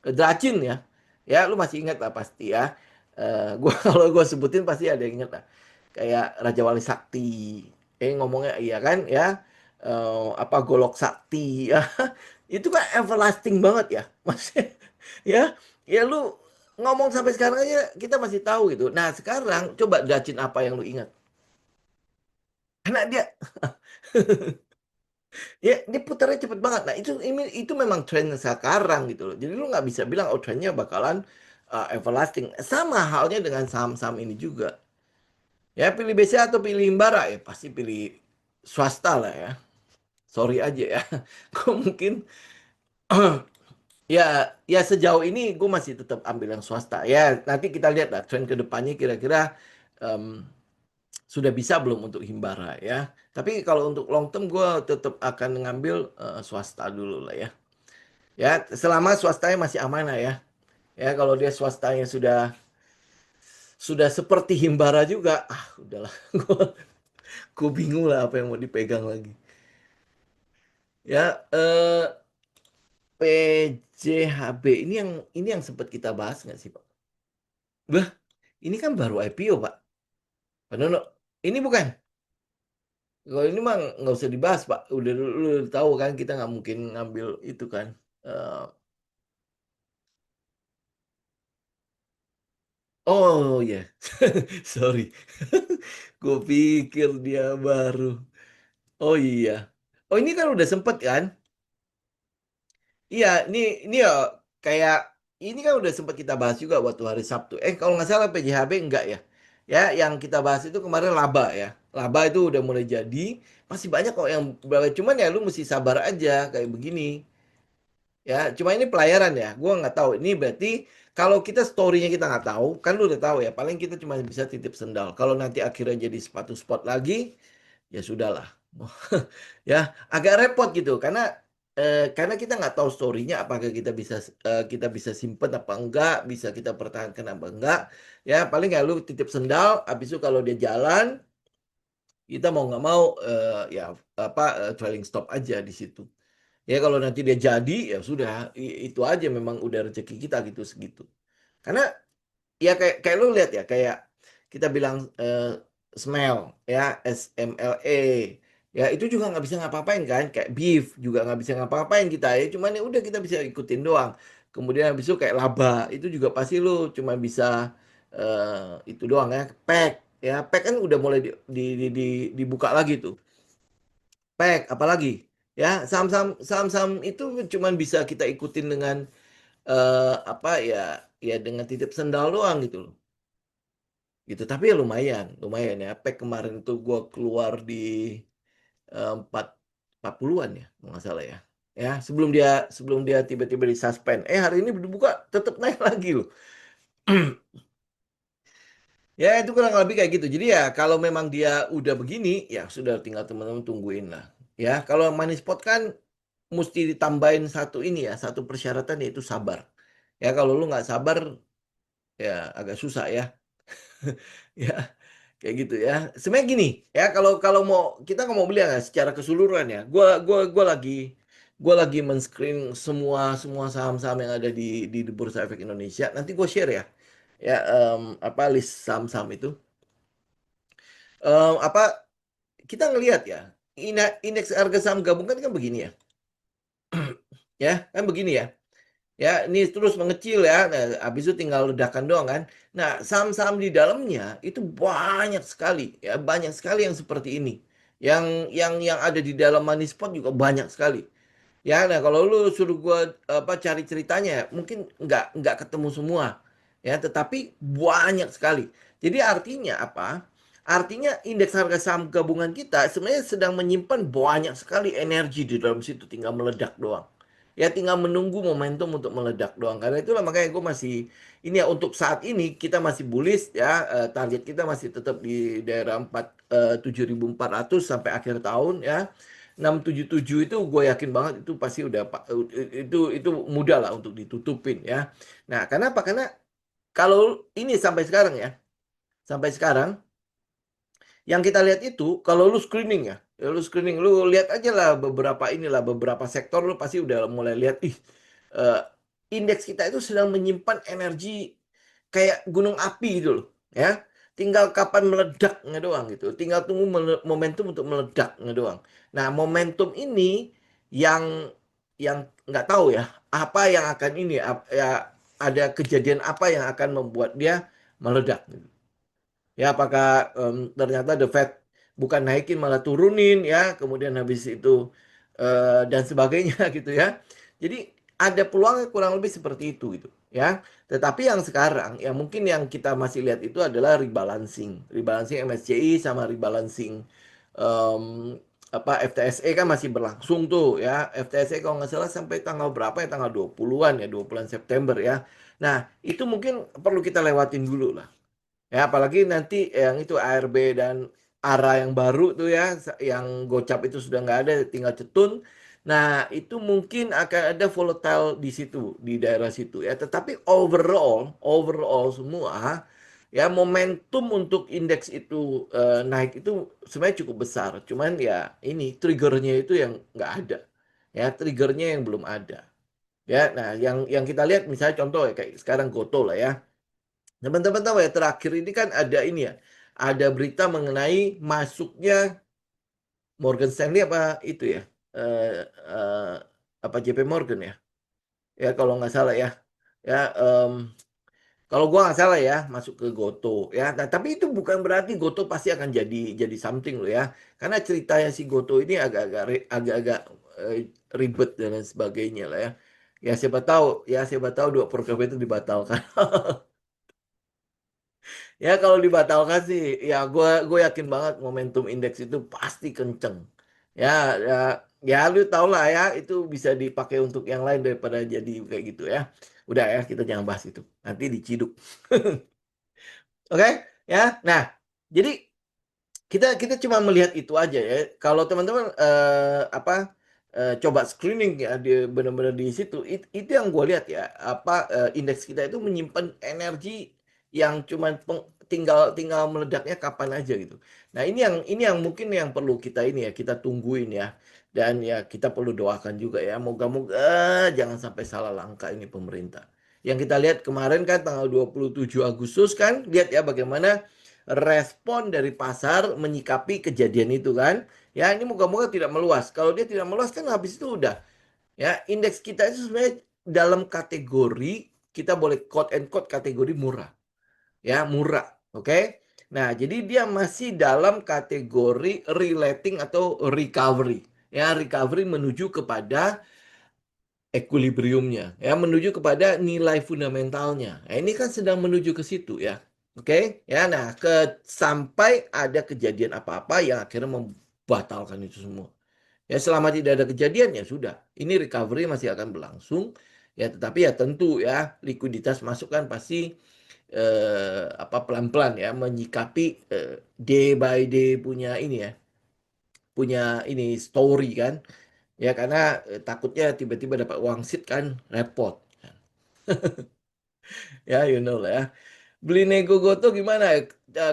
Dracin ya, ya lu masih ingat lah pasti ya. Gua kalau gua sebutin pasti ada yang ingat lah. Kayak Raja Wali Sakti, ngomongnya iya kan ya. Apa Golok Sakti ya. Itu kan everlasting banget ya. Maksudnya ya, ya lu ngomong sampai sekarang aja kita masih tahu gitu. Nah, sekarang coba Dacin apa yang lu ingat? Karena dia ya dia putarnya cepet banget. Nah, itu memang tren sekarang gitu loh. Jadi lu nggak bisa bilang oh trennya bakalan everlasting. Sama halnya dengan saham-saham ini juga. Ya pilih BCA atau pilih Himbara ya pasti pilih swasta lah ya. Sorry aja ya. Gue mungkin ya, ya sejauh ini gue masih tetap ambil yang swasta. Ya, nanti kita lihat lah tren ke depannya kira-kira em, sudah bisa belum untuk Himbara ya. Tapi kalau untuk long term gue tetap akan ngambil swasta dulu lah ya. Ya, selama swastanya masih amanah ya. Ya, kalau dia swastanya sudah seperti Himbara juga, udahlah. Gue bingung lah apa yang mau dipegang lagi. Ya, PJHB ini yang sempat kita bahas nggak sih Pak? Bah, ini kan baru IPO Pak. Pak Nono, ini bukan. Kalau ini mah nggak usah dibahas Pak. Udah lu tahu kan kita nggak mungkin ngambil itu kan. Eh, oh ya, sorry. Gue pikir dia baru. Oh iya. Oh ini kan udah sempet kan? Iya, ini ya kayak ini kan udah sempat kita bahas juga waktu hari Sabtu. Kalau nggak salah PJHB enggak ya? Ya, yang kita bahas itu kemarin laba ya. Laba itu udah mulai jadi. Masih banyak kok yang cuman ya lu mesti sabar aja kayak begini. Ya, cuma ini pelayaran ya. Gua nggak tahu. Ini berarti kalau kita story-nya kita nggak tahu, kan lu udah tahu ya. Paling kita cuma bisa titip sendal. Kalau nanti akhirnya jadi sepatu sport lagi, ya sudahlah. Ya agak repot gitu karena kita nggak tahu story-nya apakah kita bisa simpen apa enggak bisa kita pertahankan apa enggak ya paling kayak lu titip sendal habis itu kalau dia jalan kita mau nggak mau ya apa trailing stop aja di situ ya kalau nanti dia jadi ya sudah itu aja memang udah rezeki kita gitu segitu Karena ya kayak kayak lu lihat ya, kayak kita bilang smell ya, SMLE. Ya itu juga nggak bisa ngapa-ngapain kan, kayak beef juga nggak bisa ngapa-ngapain kita ya, cuman ya udah kita bisa ikutin doang. Kemudian habis itu kayak laba, itu juga pasti lu cuma bisa itu doang ya. Pack ya, pack kan udah mulai dibuka lagi tuh. Pack apalagi ya, saham-saham saham-saham itu cuman bisa kita ikutin dengan apa ya, ya dengan titip sendal doang gitu loh. Gitu. Tapi ya lumayan, lumayan ya. Pack kemarin itu gue keluar di 40-an ya, kalau nggak salah ya. Ya, sebelum dia tiba-tiba disuspend. Hari ini dibuka tetap naik lagi loh. Ya, itu kurang lebih kayak gitu. Jadi ya kalau memang dia udah begini, ya sudah tinggal teman-teman tungguin lah. Ya, kalau money spot kan mesti ditambahin satu ini ya, satu persyaratan yaitu sabar. Ya, kalau lu nggak sabar, ya agak susah ya. Ya, kayak gitu ya. Sebenarnya gini, ya kalau kalau mau kita nggak mau beli ya secara keseluruhan ya. Gua lagi men-screen semua semua saham-saham yang ada di Bursa Efek Indonesia. Nanti gue share ya. Ya apa list saham-saham itu. Apa kita ngelihat ya. Indeks harga saham gabungan kan begini ya. Ya, kan begini ya. Ya, ini terus mengecil ya. Nah, habis itu tinggal ledakan doang kan. Nah, saham-saham di dalamnya itu banyak sekali ya, banyak sekali yang seperti ini. Yang ada di dalam money spot juga banyak sekali. Ya, nah kalau lu suruh gua apa cari ceritanya, mungkin nggak ketemu semua. Ya, tetapi banyak sekali. Jadi artinya apa? Artinya indeks harga saham gabungan kita sebenarnya sedang menyimpan banyak sekali energi di dalam situ, tinggal meledak doang. Ya tinggal menunggu momentum untuk meledak doang. Karena itulah makanya gue masih ini ya untuk saat ini kita masih bullish ya, target kita masih tetap di daerah 7.400 sampai akhir tahun ya. 677 itu gue yakin banget itu pasti udah itu mudah lah untuk ditutupin ya. Nah, kenapa? Karena kalau ini sampai sekarang ya, sampai sekarang yang kita lihat itu kalau lu screening ya lu screening lu lihat aja lah beberapa inilah beberapa sektor lu pasti udah mulai lihat eh, indeks kita itu sedang menyimpan energi kayak gunung api gitu loh ya. Tinggal kapan meledaknya doang gitu. Tinggal tunggu momentum untuk meledaknya doang. Nah, momentum ini yang nggak tahu ya apa yang akan ini ya ada kejadian apa yang akan membuat dia meledak gitu. Ya, apakah ternyata The Fed bukan naikin malah turunin ya, kemudian habis itu dan sebagainya gitu ya. Jadi ada peluang kurang lebih seperti itu gitu ya. Tetapi yang sekarang yang mungkin yang kita masih lihat itu adalah rebalancing, rebalancing MSCI sama rebalancing em, apa FTSE kan masih berlangsung tuh ya. FTSE kalau nggak salah sampai tanggal berapa ya, tanggal 20-an ya, 20-an September ya. Nah, itu mungkin perlu kita lewatin dulu lah. Ya, apalagi nanti yang itu ARB dan ARA yang baru tuh ya, yang gocap itu sudah nggak ada, tinggal cetun. Nah, itu mungkin akan ada volatile di situ, di daerah situ ya. Tetapi overall semua, ya momentum untuk indeks itu naik itu sebenarnya cukup besar. Cuman ya ini triggernya itu yang nggak ada. Ya, triggernya yang belum ada. Ya, nah yang kita lihat misalnya contoh ya kayak sekarang Goto lah ya. Teman-teman tahu ya, terakhir ini kan ada ini ya, ada berita mengenai masuknya Morgan Stanley apa itu ya, eh, eh, apa JP Morgan ya, ya kalau nggak salah ya, ya kalau gua nggak salah ya masuk ke Goto ya. Nah, tapi itu bukan berarti Goto pasti akan jadi something loh ya, karena ceritanya si Goto ini agak-agak eh, ribet dan lain sebagainya lah ya. Ya siapa tahu dua program itu dibatalkan. Ya kalau dibatalkan sih, ya gue yakin banget momentum indeks itu pasti kenceng. Ya, ya, ya lu tau lah ya, itu bisa dipakai untuk yang lain daripada jadi kayak gitu ya. Udah ya, kita jangan bahas itu. Nanti diciduk. Oke, ya. Nah, jadi kita kita cuma melihat itu aja ya. Kalau teman-teman apa coba screening ya di benar-benar di situ itu yang gue lihat ya apa indeks kita itu menyimpan energi yang cuma tinggal tinggal meledaknya kapan aja gitu. Nah, ini yang mungkin yang perlu kita ini ya kita tungguin ya. Dan ya kita perlu doakan juga ya moga-moga jangan sampai salah langkah ini pemerintah. Yang kita lihat kemarin kan tanggal 27 Agustus kan, lihat ya bagaimana respon dari pasar menyikapi kejadian itu kan. Ya, ini moga-moga tidak meluas. Kalau dia tidak meluas kan habis itu udah. Ya, indeks kita itu sebenarnya dalam kategori, kita boleh quote and quote kategori murah. Ya, murah. Oke. Nah, jadi dia masih dalam kategori relating atau recovery. Ya, recovery menuju kepada equilibriumnya, ya, menuju kepada nilai fundamentalnya. Nah, ini kan sedang menuju ke situ ya. Oke, ya. Nah, sampai ada kejadian apa-apa yang akhirnya membatalkan itu semua. Ya, selama tidak ada kejadian ya sudah. Ini recovery masih akan berlangsung. Ya, tetapi ya tentu ya likuiditas masuk kan pasti apa pelan-pelan ya menyikapi day by day punya ini ya, punya ini story kan. Ya karena takutnya tiba-tiba dapat wangsit kan repot. Ya you know lah ya. Beli nego goto gimana?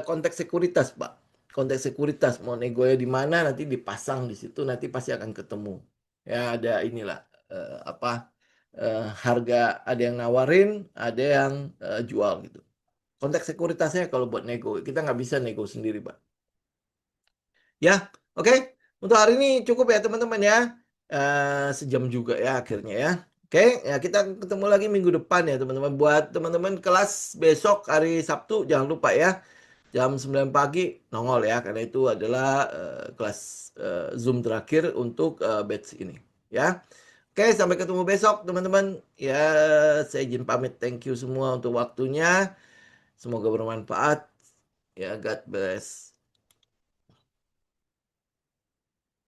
Konteks sekuritas, Pak. Konteks sekuritas mau negonya di mana nanti dipasang di situ nanti pasti akan ketemu. Ya ada inilah apa harga ada yang nawarin, ada yang jual gitu. Konteks sekuritasnya kalau buat nego kita nggak bisa nego sendiri, Pak. Ya, oke. Untuk hari ini cukup ya teman-teman ya. Sejam juga ya akhirnya ya. Oke, ya kita ketemu lagi minggu depan ya teman-teman. Buat teman-teman kelas besok hari Sabtu jangan lupa ya. Jam 9 pagi nongol ya karena itu adalah kelas Zoom terakhir untuk batch ini ya. Oke, sampai ketemu besok teman-teman. Ya, saya izin pamit. Thank you semua untuk waktunya. Semoga bermanfaat. Ya, God bless.